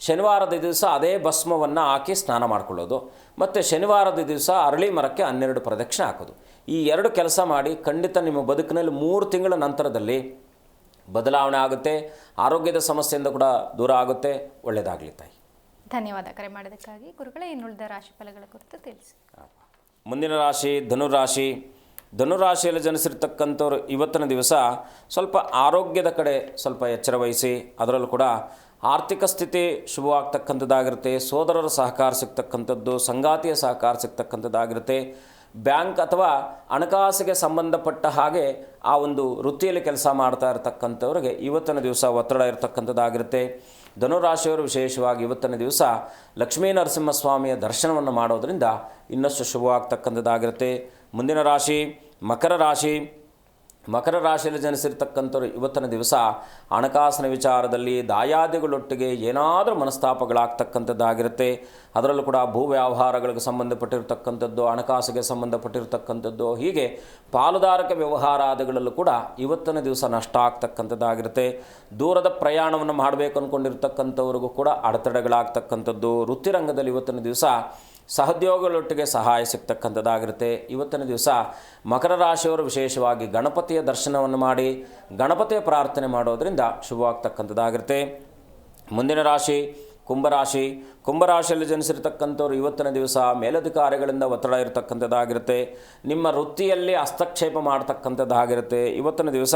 ಶನಿವಾರದ ದಿವಸ ಅದೇ ಭಸ್ಮವನ್ನು ಹಾಕಿ ಸ್ನಾನ ಮಾಡ್ಕೊಳ್ಳೋದು. ಮತ್ತು ಶನಿವಾರದ ದಿವಸ ಅರಳಿ ಮರಕ್ಕೆ 12 ಪ್ರದಕ್ಷಿಣೆ ಹಾಕೋದು. ಈ 2 ಕೆಲಸ ಮಾಡಿ ಖಂಡಿತ ನಿಮ್ಮ ಬದುಕಿನಲ್ಲಿ 3 ತಿಂಗಳ ನಂತರದಲ್ಲಿ ಬದಲಾವಣೆ ಆಗುತ್ತೆ. ಆರೋಗ್ಯದ ಸಮಸ್ಯೆಯಿಂದ ಕೂಡ ದೂರ ಆಗುತ್ತೆ. ಒಳ್ಳೆಯದಾಗಲಿ ತಾಯಿ.
ಧನ್ಯವಾದ ಕರೆ ಮಾಡೋದಕ್ಕಾಗಿ. ಗುರುಗಳೇ, ಇನ್ನುಳಿದ ರಾಶಿ ಫಲಗಳ ಕುರಿತು ತಿಳಿಸಿ.
ಮುಂದಿನ ರಾಶಿ ಧನುರಾಶಿ. ಧನುರಾಶಿಯಲ್ಲಿ ಜನಿಸಿರ್ತಕ್ಕಂಥವ್ರು ಇವತ್ತಿನ ದಿವಸ ಸ್ವಲ್ಪ ಆರೋಗ್ಯದ ಕಡೆ ಸ್ವಲ್ಪ ಎಚ್ಚರ ವಹಿಸಿ. ಅದರಲ್ಲೂ ಕೂಡ ಆರ್ಥಿಕ ಸ್ಥಿತಿ ಶುಭವಾಗ್ತಕ್ಕಂಥದ್ದಾಗಿರುತ್ತೆ. ಸೋದರರ ಸಹಕಾರ ಸಿಗ್ತಕ್ಕಂಥದ್ದು, ಸಂಗಾತಿಯ ಸಹಕಾರ ಸಿಗ್ತಕ್ಕಂಥದ್ದಾಗಿರುತ್ತೆ. ಬ್ಯಾಂಕ್ ಅಥವಾ ಹಣಕಾಸಿಗೆ ಸಂಬಂಧಪಟ್ಟ ಹಾಗೆ ಆ ಒಂದು ವೃತ್ತಿಯಲ್ಲಿ ಕೆಲಸ ಮಾಡ್ತಾ ಇರತಕ್ಕಂಥವ್ರಿಗೆ ಇವತ್ತಿನ ದಿವಸ ಒತ್ತಡ ಇರತಕ್ಕಂಥದ್ದಾಗಿರುತ್ತೆ. ಧನುರಾಶಿಯವರು ವಿಶೇಷವಾಗಿ ಇವತ್ತಿನ ದಿವಸ ಲಕ್ಷ್ಮೀ ನರಸಿಂಹಸ್ವಾಮಿಯ ದರ್ಶನವನ್ನು ಮಾಡೋದರಿಂದ ಇನ್ನಷ್ಟು ಶುಭವಾಗ್ತಕ್ಕಂಥದ್ದಾಗಿರುತ್ತೆ. ಮುಂದಿನ ರಾಶಿ ಮಕರ ರಾಶಿ. ಮಕರ ರಾಶಿಯಲ್ಲಿ ಜನಿಸಿರ್ತಕ್ಕಂಥವ್ರು ಇವತ್ತಿನ ದಿವಸ ಹಣಕಾಸಿನ ವಿಚಾರದಲ್ಲಿ ದಾಯಾದಿಗಳೊಟ್ಟಿಗೆ ಏನಾದರೂ ಮನಸ್ತಾಪಗಳಾಗ್ತಕ್ಕಂಥದ್ದಾಗಿರುತ್ತೆ. ಅದರಲ್ಲೂ ಕೂಡ ಭೂ ವ್ಯವಹಾರಗಳಿಗೆ ಸಂಬಂಧಪಟ್ಟಿರ್ತಕ್ಕಂಥದ್ದು, ಹಣಕಾಸಿಗೆ ಸಂಬಂಧಪಟ್ಟಿರ್ತಕ್ಕಂಥದ್ದು, ಹೀಗೆ ಪಾಲುದಾರಿಕೆ ವ್ಯವಹಾರಾದಿಗಳಲ್ಲೂ ಕೂಡ ಇವತ್ತಿನ ದಿವಸ ನಷ್ಟ ಆಗ್ತಕ್ಕಂಥದ್ದಾಗಿರುತ್ತೆ. ದೂರದ ಪ್ರಯಾಣವನ್ನು ಮಾಡಬೇಕು ಅಂದ್ಕೊಂಡಿರ್ತಕ್ಕಂಥವ್ರಿಗೂ ಕೂಡ ಅಡೆತಡೆಗಳಾಗ್ತಕ್ಕಂಥದ್ದು. ವೃತ್ತಿರಂಗದಲ್ಲಿ ಇವತ್ತಿನ ದಿವಸ ಸಹೋದ್ಯೋಗಿಗಳೊಟ್ಟಿಗೆ ಸಹಾಯ ಸಿಗ್ತಕ್ಕಂಥದ್ದಾಗಿರುತ್ತೆ. ಇವತ್ತಿನ ದಿವಸ ಮಕರ ರಾಶಿಯವರು ವಿಶೇಷವಾಗಿ ಗಣಪತಿಯ ದರ್ಶನವನ್ನು ಮಾಡಿ ಗಣಪತಿಯ ಪ್ರಾರ್ಥನೆ ಮಾಡೋದರಿಂದ ಶುಭವಾಗ್ತಕ್ಕಂಥದ್ದಾಗಿರುತ್ತೆ. ಮುಂದಿನ ರಾಶಿ ಕುಂಭರಾಶಿ. ಕುಂಭರಾಶಿಯಲ್ಲಿ ಜನಿಸಿರ್ತಕ್ಕಂಥವ್ರು ಇವತ್ತಿನ ದಿವಸ ಮೇಲಧಿಕಾರಿಗಳಿಂದ ಒತ್ತಡ ಇರತಕ್ಕಂಥದ್ದಾಗಿರುತ್ತೆ. ನಿಮ್ಮ ವೃತ್ತಿಯಲ್ಲಿ ಹಸ್ತಕ್ಷೇಪ ಮಾಡ್ತಕ್ಕಂಥದ್ದಾಗಿರುತ್ತೆ. ಇವತ್ತಿನ ದಿವಸ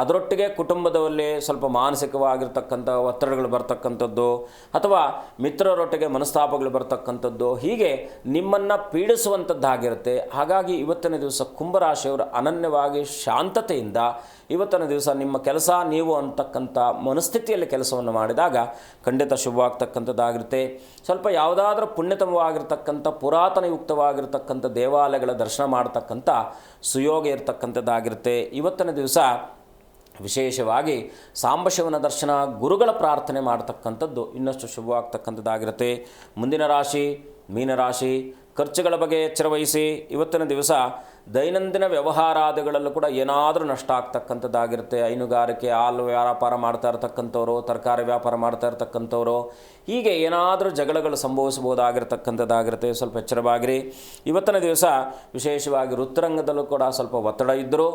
ಅದರೊಟ್ಟಿಗೆ ಕುಟುಂಬದಲ್ಲಿ ಸ್ವಲ್ಪ ಮಾನಸಿಕವಾಗಿರ್ತಕ್ಕಂಥ ಒತ್ತಡಗಳು ಬರ್ತಕ್ಕಂಥದ್ದು ಅಥವಾ ಮಿತ್ರರೊಟ್ಟಿಗೆ ಮನಸ್ತಾಪಗಳು ಬರ್ತಕ್ಕಂಥದ್ದು, ಹೀಗೆ ನಿಮ್ಮನ್ನು ಪೀಡಿಸುವಂಥದ್ದಾಗಿರುತ್ತೆ. ಹಾಗಾಗಿ ಇವತ್ತಿನ ದಿವಸ ಕುಂಭರಾಶಿಯವರು ಅನನ್ಯವಾಗಿ ಶಾಂತತೆಯಿಂದ ಇವತ್ತಿನ ದಿವಸ ನಿಮ್ಮ ಕೆಲಸ ನೀವು ಅಂತಕ್ಕಂಥ ಮನಸ್ಥಿತಿಯಲ್ಲಿ ಕೆಲಸವನ್ನು ಮಾಡಿದಾಗ ಖಂಡಿತ ಶುಭವಾಗ್ತಕ್ಕಂಥದ್ದಾಗಿರುತ್ತೆ. ಸ್ವಲ್ಪ ಯಾವುದಾದ್ರೂ ಪುಣ್ಯತಮವಾಗಿರ್ತಕ್ಕಂಥ ಪುರಾತನಯುಕ್ತವಾಗಿರ್ತಕ್ಕಂಥ ದೇವಾಲಯಗಳ ದರ್ಶನ ಮಾಡ್ತಕ್ಕಂಥ ಸುಯೋಗ ಇರತಕ್ಕಂಥದ್ದಾಗಿರುತ್ತೆ. ಇವತ್ತಿನ ದಿವಸ ವಿಶೇಷವಾಗಿ ಸಾಂಬಶಿವನ ದರ್ಶನ, ಗುರುಗಳ ಪ್ರಾರ್ಥನೆ ಮಾಡ್ತಕ್ಕಂಥದ್ದು ಇನ್ನಷ್ಟು ಶುಭವಾಗ್ತಕ್ಕಂಥದ್ದಾಗಿರುತ್ತೆ. ಮುಂದಿನ ರಾಶಿ ಮೀನರಾಶಿ. ಖರ್ಚುಗಳ ಬಗ್ಗೆ ಎಚ್ಚರ ವಹಿಸಿ. ಇವತ್ತಿನ ದಿವಸ ದೈನಂದಿನ ವ್ಯವಹಾರಾದಿಗಳಲ್ಲೂ ಕೂಡ ಏನಾದರೂ ನಷ್ಟ ಆಗ್ತಕ್ಕಂಥದ್ದಾಗಿರುತ್ತೆ. ಹೈನುಗಾರಿಕೆ, ಹಾಲು ವ್ಯಾಪಾರ ಮಾಡ್ತಾ ಇರ್ತಕ್ಕಂಥವ್ರು, ತರಕಾರಿ ವ್ಯಾಪಾರ ಮಾಡ್ತಾ ಇರ್ತಕ್ಕಂಥವ್ರು, ಹೀಗೆ ಏನಾದರೂ ಜಗಳಗಳು ಸಂಭವಿಸಬಹುದಾಗಿರ್ತಕ್ಕಂಥದ್ದಾಗಿರುತ್ತೆ. ಸ್ವಲ್ಪ ಎಚ್ಚರವಾಗಿರಿ. ಇವತ್ತಿನ ದಿವಸ ವಿಶೇಷವಾಗಿ ವೃತ್ತಿರಂಗದಲ್ಲೂ ಕೂಡ ಸ್ವಲ್ಪ ಒತ್ತಡ ಇದ್ದರೂ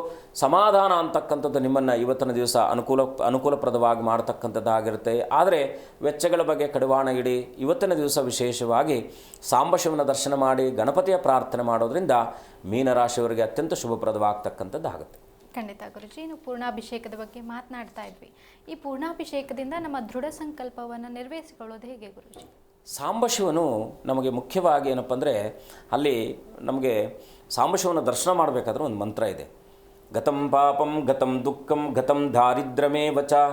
ಸಮಾಧಾನ ಅಂತಕ್ಕಂಥದ್ದು ನಿಮ್ಮನ್ನು ಇವತ್ತಿನ ದಿವಸ ಅನುಕೂಲಪ್ರದವಾಗಿ ಮಾಡ್ತಕ್ಕಂಥದ್ದಾಗಿರುತ್ತೆ. ಆದರೆ ವೆಚ್ಚಗಳ ಬಗ್ಗೆ ಕಡಿವಾಣ ಇಡಿ. ಇವತ್ತಿನ ದಿವಸ ವಿಶೇಷವಾಗಿ ಸಾಂಬಶಿವನ ದರ್ಶನ ಮಾಡಿ ಗಣಪತಿಯ ಪ್ರಾರ್ಥನೆ ಮಾಡೋದ್ರಿಂದ ಮೀನರಾಶಿಯವರಿಗೆ ಅತ್ಯಂತ ಶುಭಪ್ರದವಾಗ್ತಕ್ಕಂಥದ್ದಾಗುತ್ತೆ.
ಖಂಡಿತ ಗುರುಜಿ. ಇನ್ನು ಪೂರ್ಣಾಭಿಷೇಕದ ಬಗ್ಗೆ ಮಾತನಾಡ್ತಾ ಇದ್ವಿ. ಈ ಪೂರ್ಣಾಭಿಷೇಕದಿಂದ ನಮ್ಮ ದೃಢ ಸಂಕಲ್ಪವನ್ನು ನೆರವೇರಿಸಿಕೊಳ್ಳೋದು ಹೇಗೆ ಗುರುಜಿ?
ಸಾಂಬಶಿವನು ನಮಗೆ ಮುಖ್ಯವಾಗಿ ಏನಪ್ಪ ಅಂದರೆ, ಅಲ್ಲಿ ನಮಗೆ ಸಾಂಬಶಿವನ ದರ್ಶನ ಮಾಡಬೇಕಾದ್ರೆ ಒಂದು ಮಂತ್ರ ಇದೆ. ಗತಂ ಪಾಪಂ ಗತಂ ದುಃಖಂ ಗತಂ ದಾರಿದ್ರ್ಯಮೇವ ಚ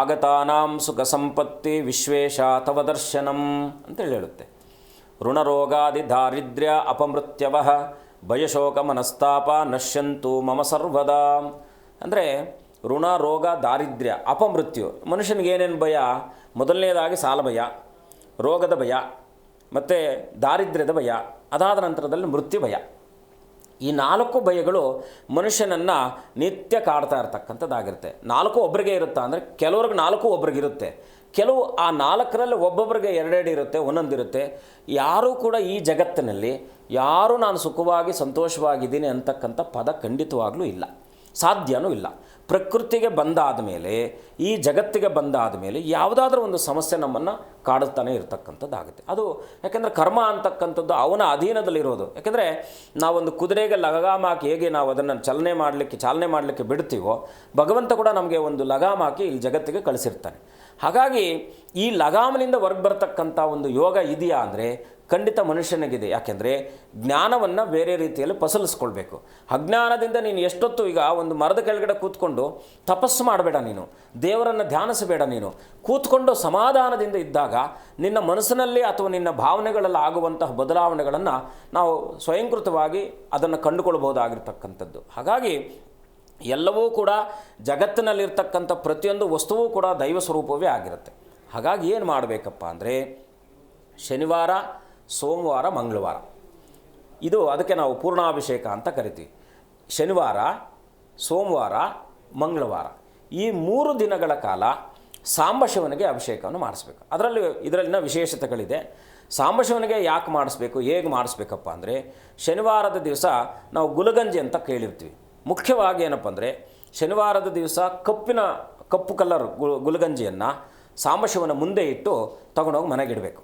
ಆಗತಾನಾಂ ಸುಖ ಸಂಪತ್ತಿ ವಿಶ್ವೇಶ ತವ ದರ್ಶನಂ ಅಂತೇಳಿ ಹೇಳುತ್ತೆ. ಋಣರೋಗಾದಿ ದಾರಿದ್ರ್ಯ ಅಪಮೃತ್ಯವಃ ಭಯಶೋಕ ಮನಸ್ತಾಪ ನಶ್ಯಂತು ಮಮ ಸರ್ವದಾ. ಅಂದರೆ ಋಣ, ರೋಗ, ದಾರಿದ್ರ್ಯ, ಅಪಮೃತ್ಯು. ಮನುಷ್ಯನಿಗೆ ಏನೇನು ಭಯ? ಮೊದಲನೇದಾಗಿ ಸಾಲ ಭಯ, ರೋಗದ ಭಯ, ಮತ್ತು ದಾರಿದ್ರ್ಯದ ಭಯ, ಅದಾದ ನಂತರದಲ್ಲಿ ಮೃತ್ಯು ಭಯ. ಈ 4 ಭಯಗಳು ಮನುಷ್ಯನನ್ನು ನಿತ್ಯ ಕಾಡ್ತಾ ಇರ್ತಕ್ಕಂಥದ್ದಾಗಿರುತ್ತೆ. 4 ಒಬ್ಬರಿಗೆ ಇರುತ್ತಾ ಅಂದರೆ ಕೆಲವ್ರಿಗೆ 4 ಒಬ್ರಿಗಿರುತ್ತೆ. ಕೆಲವು ಆ 4ರಲ್ಲಿ ಒಬ್ಬೊಬ್ಬರಿಗೆ 2 ಇರುತ್ತೆ, ಒಂದೊಂದಿರುತ್ತೆ. ಯಾರೂ ಕೂಡ ಈ ಜಗತ್ತಿನಲ್ಲಿ ಯಾರೂ ನಾನು ಸುಖವಾಗಿ ಸಂತೋಷವಾಗಿದ್ದೀನಿ ಅಂತಕ್ಕಂಥ ಪದ ಖಂಡಿತವಾಗಲೂ ಇಲ್ಲ, ಸಾಧ್ಯವೂ ಇಲ್ಲ. ಪ್ರಕೃತಿಗೆ ಬಂದಾದ ಮೇಲೆ, ಈ ಜಗತ್ತಿಗೆ ಬಂದಾದ ಮೇಲೆ ಯಾವುದಾದ್ರೂ ಒಂದು ಸಮಸ್ಯೆ ನಮ್ಮನ್ನು ಕಾಡುತ್ತಾನೆ ಇರತಕ್ಕಂಥದ್ದಾಗುತ್ತೆ. ಅದು ಯಾಕೆಂದರೆ ಕರ್ಮ ಅಂತಕ್ಕಂಥದ್ದು ಅವನ ಅಧೀನದಲ್ಲಿರೋದು. ಯಾಕೆಂದರೆ ನಾವೊಂದು ಕುದುರೆಗೆ ಲಗಾಮ ಹಾಕಿ ಹೇಗೆ ನಾವು ಅದನ್ನು ಚಾಲನೆ ಮಾಡಲಿಕ್ಕೆ ಬಿಡ್ತೀವೋ, ಭಗವಂತ ಕೂಡ ನಮಗೆ ಒಂದು ಲಗಾಮ ಹಾಕಿ ಈ ಜಗತ್ತಿಗೆ ಕಳಿಸಿರ್ತಾನೆ. ಹಾಗಾಗಿ ಈ ಲಗಾಮನಿಂದ ಹೊರಗೆ ಬರ್ತಕ್ಕಂಥ ಒಂದು ಯೋಗ ಇದೆಯಾ ಅಂದರೆ ಖಂಡಿತ ಮನುಷ್ಯನಿಗಿದೆ. ಯಾಕೆಂದರೆ ಜ್ಞಾನವನ್ನು ಬೇರೆ ರೀತಿಯಲ್ಲಿ ಫಸಲಿಸ್ಕೊಳ್ಬೇಕು. ಅಜ್ಞಾನದಿಂದ ನೀನು ಎಷ್ಟೊತ್ತು ಈಗ ಒಂದು ಮರದ ಕೆಳಗಡೆ ಕೂತ್ಕೊಂಡು ತಪಸ್ಸು ಮಾಡಬೇಡ, ನೀನು ದೇವರನ್ನು ಧ್ಯಾನಿಸಬೇಡ. ನೀನು ಕೂತ್ಕೊಂಡು ಸಮಾಧಾನದಿಂದ ಇದ್ದಾಗ ನಿನ್ನ ಮನಸ್ಸಿನಲ್ಲಿ ಅಥವಾ ನಿನ್ನ ಭಾವನೆಗಳಲ್ಲಿ ಆಗುವಂತಹ ಬದಲಾವಣೆಗಳನ್ನು ನಾವು ಸ್ವಯಂಕೃತವಾಗಿ ಅದನ್ನು ಕಂಡುಕೊಳ್ಬಹುದಾಗಿರ್ತಕ್ಕಂಥದ್ದು. ಹಾಗಾಗಿ ಎಲ್ಲವೂ ಕೂಡ ಜಗತ್ತಿನಲ್ಲಿರ್ತಕ್ಕಂಥ ಪ್ರತಿಯೊಂದು ವಸ್ತುವೂ ಕೂಡ ದೈವ ಸ್ವರೂಪವೇ ಆಗಿರುತ್ತೆ. ಹಾಗಾಗಿ ಏನು ಮಾಡಬೇಕಪ್ಪ ಅಂದರೆ ಶನಿವಾರ, ಸೋಮವಾರ, ಮಂಗಳವಾರ, ಇದು ಅದಕ್ಕೆ ನಾವು ಪೂರ್ಣಾಭಿಷೇಕ ಅಂತ ಕರಿತೀವಿ. ಶನಿವಾರ, ಸೋಮವಾರ, ಮಂಗಳವಾರ ಈ 3 ದಿನಗಳ ಕಾಲ ಸಾಂಬಶಿವನಿಗೆ ಅಭಿಷೇಕವನ್ನು ಮಾಡಿಸ್ಬೇಕು. ಇದರಲ್ಲಿನ ವಿಶೇಷತೆಗಳಿದೆ. ಸಾಂಬಶಿವನಿಗೆ ಯಾಕೆ ಮಾಡಿಸ್ಬೇಕು, ಹೇಗೆ ಮಾಡಿಸ್ಬೇಕಪ್ಪ ಅಂದರೆ, ಶನಿವಾರದ ದಿವಸ ನಾವು ಗುಲಗಂಜಿ ಅಂತ ಕೇಳಿರ್ತೀವಿ. ಮುಖ್ಯವಾಗಿ ಏನಪ್ಪ ಅಂದರೆ, ಶನಿವಾರದ ದಿವಸ ಕಪ್ಪು ಕಲ್ಲರ್ ಗುಲಗಂಜಿಯನ್ನು ಸಾಂಬಶಿವನ ಮುಂದೆ ಇಟ್ಟು ತಗೊಂಡೋಗಿ ಮನೆಗಿಡಬೇಕು.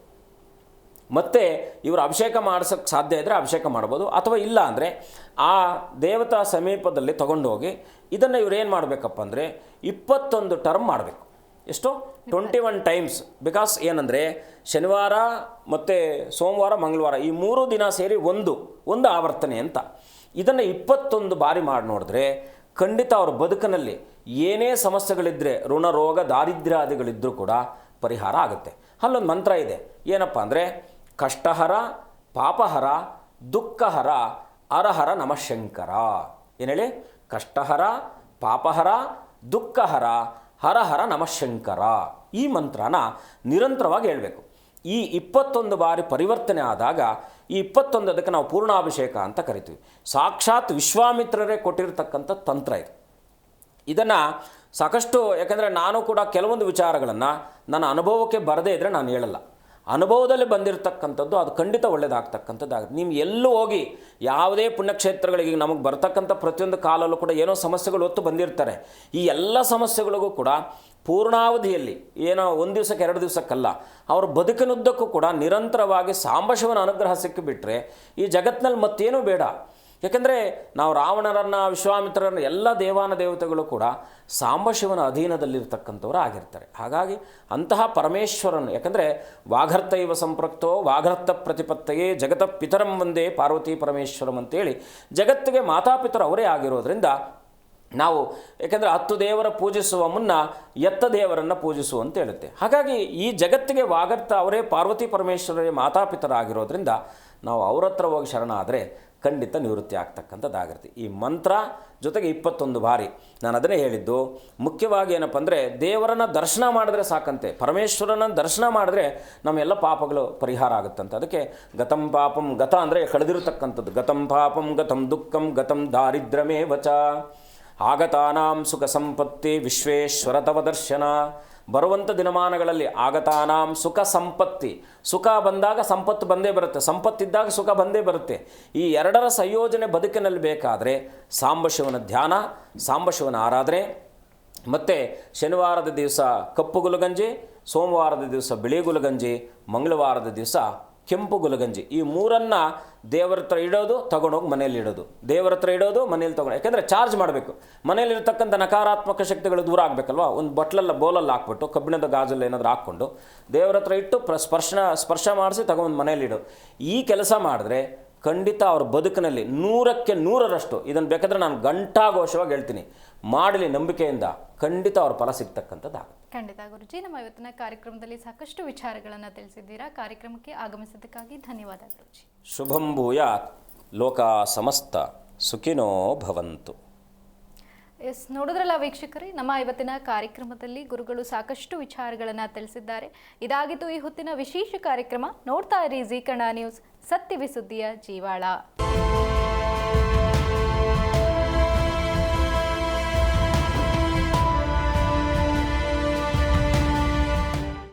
ಮತ್ತು ಇವರು ಅಭಿಷೇಕ ಮಾಡಿಸೋಕ್ಕೆ ಸಾಧ್ಯ ಇದ್ದರೆ ಅಭಿಷೇಕ ಮಾಡ್ಬೋದು, ಅಥವಾ ಇಲ್ಲ ಅಂದರೆ ಆ ದೇವತಾ ಸಮೀಪದಲ್ಲಿ ತಗೊಂಡೋಗಿ ಇದನ್ನು ಇವ್ರು ಏನು ಮಾಡಬೇಕಪ್ಪ ಅಂದರೆ 21 ಟರ್ಮ್ ಮಾಡಬೇಕು. ಎಷ್ಟು? 21 ಟೈಮ್ಸ್. ಬಿಕಾಸ್ ಏನಂದರೆ ಶನಿವಾರ ಮತ್ತು ಸೋಮವಾರ, ಮಂಗಳವಾರ ಈ 3 ದಿನ ಸೇರಿ ಒಂದು ಆವರ್ತನೆ ಅಂತ. ಇದನ್ನು 21 ಬಾರಿ ಮಾಡಿ ನೋಡಿದ್ರೆ ಖಂಡಿತ ಅವ್ರ ಬದುಕಿನಲ್ಲಿ ಏನೇ ಸಮಸ್ಯೆಗಳಿದ್ದರೆ, ಋಣ, ರೋಗ, ದಾರಿದ್ರ್ಯಾದಿಗಳಿದ್ದರೂ ಕೂಡ ಪರಿಹಾರ ಆಗುತ್ತೆ. ಅಲ್ಲೊಂದು ಮಂತ್ರ ಇದೆ. ಏನಪ್ಪ ಅಂದರೆ, ಕಷ್ಟಹರ, ಪಾಪಹರ, ದುಃಖಹರ, ಹರಹರ ನಮಃ ಶಂಕರ. ಏನು ಹೇಳಿ? ಕಷ್ಟಹರ, ಪಾಪಹರ, ದುಃಖಹರ, ಹರಹರ ನಮಃ ಶಂಕರ. ಈ ಮಂತ್ರನ ನಿರಂತರವಾಗಿ ಹೇಳಬೇಕು. ಈ 21 ಬಾರಿ ಪರಿವರ್ತನೆ ಆದಾಗ ಈ 21 ಅದಕ್ಕೆ ನಾವು ಪೂರ್ಣಾಭಿಷೇಕ ಅಂತ ಕರಿತೀವಿ. ಸಾಕ್ಷಾತ್ ವಿಶ್ವಾಮಿತ್ರರೇ ಕೊಟ್ಟಿರ್ತಕ್ಕಂಥ ತಂತ್ರ ಇದು. ಇದನ್ನು ಸಾಕಷ್ಟು, ಯಾಕಂದರೆ ನಾನು ಕೂಡ ಕೆಲವೊಂದು ವಿಚಾರಗಳನ್ನು ನನ್ನ ಅನುಭವಕ್ಕೆ ಬರದೇ ಇದ್ದರೆ ನಾನು ಹೇಳಲ್ಲ. ಅನುಭವದಲ್ಲಿ ಬಂದಿರತಕ್ಕಂಥದ್ದು ಅದು ಖಂಡಿತ ಒಳ್ಳೆಯದಾಗ್ತಕ್ಕಂಥದ್ದಾಗುತ್ತೆ. ನೀವು ಎಲ್ಲೂ ಹೋಗಿ ಯಾವುದೇ ಪುಣ್ಯಕ್ಷೇತ್ರಗಳಿಗೆ ನಮಗೆ ಬರ್ತಕ್ಕಂಥ ಪ್ರತಿಯೊಂದು ಕಾಲಲ್ಲೂ ಕೂಡ ಏನೋ ಸಮಸ್ಯೆಗಳು ಹೊತ್ತು ಬಂದಿರ್ತಾರೆ. ಈ ಎಲ್ಲ ಸಮಸ್ಯೆಗಳಿಗೂ ಕೂಡ ಪೂರ್ಣಾವಧಿಯಲ್ಲಿ, ಏನೋ 1 ದಿವಸಕ್ಕೆ 2 ದಿವಸಕ್ಕಲ್ಲ, ಅವ್ರ ಬದುಕಿನುದ್ದಕ್ಕೂ ಕೂಡ ನಿರಂತರವಾಗಿ ಸಾಂಬಶಿವನ ಅನುಗ್ರಹ ಸಿಕ್ಕಿಬಿಟ್ರೆ ಈ ಜಗತ್ತಿನಲ್ಲಿ ಮತ್ತೇನೂ ಬೇಡ. ಯಾಕೆಂದರೆ ನಾವು ರಾವಣರನ್ನು, ವಿಶ್ವಾಮಿತ್ರರನ್ನು, ಎಲ್ಲ ದೇವತೆಗಳು ಕೂಡ ಸಾಂಬಶಿವನ ಅಧೀನದಲ್ಲಿರ್ತಕ್ಕಂಥವ್ರು ಆಗಿರ್ತಾರೆ. ಹಾಗಾಗಿ ಅಂತಹ ಪರಮೇಶ್ವರನು, ಯಾಕಂದರೆ ವಾಘರ್ತ ಇವ ಸಂಪೃಕ್ತೋ ವಾಘರ್ತ ಪ್ರತಿಪತ್ತಯೇ ಜಗತ ಪಿತರಂ ಒಂದೇ ಪಾರ್ವತಿ ಪರಮೇಶ್ವರಂ ಅಂತೇಳಿ ಜಗತ್ತಿಗೆ ಮಾತಾಪಿತರು ಅವರೇ ಆಗಿರೋದ್ರಿಂದ ನಾವು, ಯಾಕೆಂದರೆ 10 ದೇವರ ಪೂಜಿಸುವ ಮುನ್ನ ಎತ್ತ ದೇವರನ್ನು ಪೂಜಿಸು ಅಂತ ಹೇಳುತ್ತೆ. ಹಾಗಾಗಿ ಈ ಜಗತ್ತಿಗೆ ವಾಘರ್ತ ಅವರೇ ಪಾರ್ವತಿ ಪರಮೇಶ್ವರರೇ ಮಾತಾಪಿತರಾಗಿರೋದ್ರಿಂದ ನಾವು ಅವ್ರ ಹತ್ರ ಹೋಗಿ ಶರಣ ಆದರೆ ಖಂಡಿತ ನಿವೃತ್ತಿ ಆಗ್ತಕ್ಕಂಥದ್ದಾಗಿರುತ್ತೆ. ಈ ಮಂತ್ರ ಜೊತೆಗೆ 21 ಬಾರಿ ನಾನು ಅದನ್ನೇ ಹೇಳಿದ್ದು. ಮುಖ್ಯವಾಗಿ ಏನಪ್ಪ ಅಂದರೆ, ದೇವರನ್ನು ದರ್ಶನ ಮಾಡಿದ್ರೆ ಸಾಕಂತೆ, ಪರಮೇಶ್ವರನ ದರ್ಶನ ಮಾಡಿದ್ರೆ ನಮ್ಮೆಲ್ಲ ಪಾಪಗಳು ಪರಿಹಾರ ಆಗುತ್ತಂತೆ. ಅದಕ್ಕೆ ಗತಂ ಪಾಪಂ, ಗತ ಅಂದರೆ ಕಳೆದಿರತಕ್ಕಂಥದ್ದು, ಗತಂ ಪಾಪಂ ಗತಂ ದುಃಖಂ ಗತಂ ದಾರಿದ್ರ್ಯಮೇ ವಚ ಆಗತಾನಾಂ ಸುಖ ಸಂಪತ್ತಿ ವಿಶ್ವೇಶ್ವರ ತವ ದರ್ಶನ. ಬರುವಂಥ ದಿನಮಾನಗಳಲ್ಲಿ ಆಗತಾನಾಂ ಸುಖ ಸಂಪತ್ತಿ, ಸುಖ ಬಂದಾಗ ಸಂಪತ್ತು ಬಂದೇ ಬರುತ್ತೆ, ಸಂಪತ್ತಿದ್ದಾಗ ಸುಖ ಬಂದೇ ಬರುತ್ತೆ. ಈ ಎರಡರ ಸಂಯೋಜನೆ ಬದುಕಿನಲ್ಲಿ ಬೇಕಾದರೆ ಸಾಂಬಶಿವನ ಧ್ಯಾನ, ಸಾಂಬಶಿವನ ಆರಾಧನೆ, ಮತ್ತು ಶನಿವಾರದ ದಿವಸ ಕಪ್ಪು ಗುಲಗಂಜಿ, ಸೋಮವಾರದ ದಿವಸ ಬಿಳಿ ಗುಲಗಂಜಿ, ಮಂಗಳವಾರದ ದಿವಸ ಕೆಂಪು ಗುಲಗಂಜಿ, ಈ 3 ದೇವರ ಹತ್ರ ಇಡೋದು, ತಗೊಂಡೋಗಿ ಮನೇಲಿ ಇಡೋದು, ದೇವರ ಹತ್ರ ಇಡೋದು, ಮನೇಲಿ ತೊಗೊಂಡು. ಯಾಕೆಂದರೆ ಚಾರ್ಜ್ ಮಾಡಬೇಕು. ಮನೇಲಿರ್ತಕ್ಕಂಥ ನಕಾರಾತ್ಮಕ ಶಕ್ತಿಗಳು ದೂರ ಆಗಬೇಕಲ್ವ. ಒಂದು ಬೋಲಲ್ಲಿ ಹಾಕ್ಬಿಟ್ಟು ಕಬ್ಬಿಣದ ಗಾಜಲ್ಲಿ ಏನಾದರೂ ಹಾಕ್ಕೊಂಡು ದೇವರ ಹತ್ರ ಇಟ್ಟು ಸ್ಪರ್ಶ ಮಾಡಿಸಿ ತಗೊಂಡು ಮನೇಲಿ ಇಡು. ಈ ಕೆಲಸ ಮಾಡಿದ್ರೆ ಖಂಡಿತ ಅವ್ರ ಬದುಕಿನಲ್ಲಿ 100ಕ್ಕೆ 100ರಷ್ಟು, ಇದನ್ನು ಬೇಕಾದರೆ ನಾನು ಘಂಟಾಘೋಷವಾಗಿ ಹೇಳ್ತೀನಿ, ಮಾಡಲಿ ನಂಬಿಕೆಯಿಂದ, ಖಂಡಿತ ಅವ್ರ ಫಲ ಸಿಗ್ತಕ್ಕಂಥದ್ದಾಗುತ್ತೆ.
ಖಂಡಿತ ಗುರುಜಿ, ನಮ್ಮ ಇವತ್ತಿನ ಕಾರ್ಯಕ್ರಮದಲ್ಲಿ ಸಾಕಷ್ಟು ವಿಚಾರಗಳನ್ನು ತಿಳಿಸಿದ್ದೀರಾ. ಕಾರ್ಯಕ್ರಮಕ್ಕೆ ಆಗಮಿಸಿದ್ದಕ್ಕಾಗಿ ಧನ್ಯವಾದ ಗುರುಜಿ.
ಶುಭಂ ಭೂಯಾತ್, ಲೋಕ ಸಮಸ್ತ ಸುಖಿನೋ ಭವಂತು.
ನೋಡಿದ್ರಲ್ಲ ವೀಕ್ಷಕರೇ, ನಮ್ಮ ಇವತ್ತಿನ ಕಾರ್ಯಕ್ರಮದಲ್ಲಿ ಗುರುಗಳು ಸಾಕಷ್ಟು ವಿಚಾರಗಳನ್ನು ತಿಳಿಸಿದ್ದಾರೆ. ಇದಾಗಿತ್ತು ಈ ಹೊತ್ತಿನ ವಿಶೇಷ ಕಾರ್ಯಕ್ರಮ. ನೋಡ್ತಾ ಇರಿ ಜೀ ಕನ್ನಡ ನ್ಯೂಸ್, ಸತ್ಯವೇ ಸುದ್ದಿಯ ಜೀವಾಳ.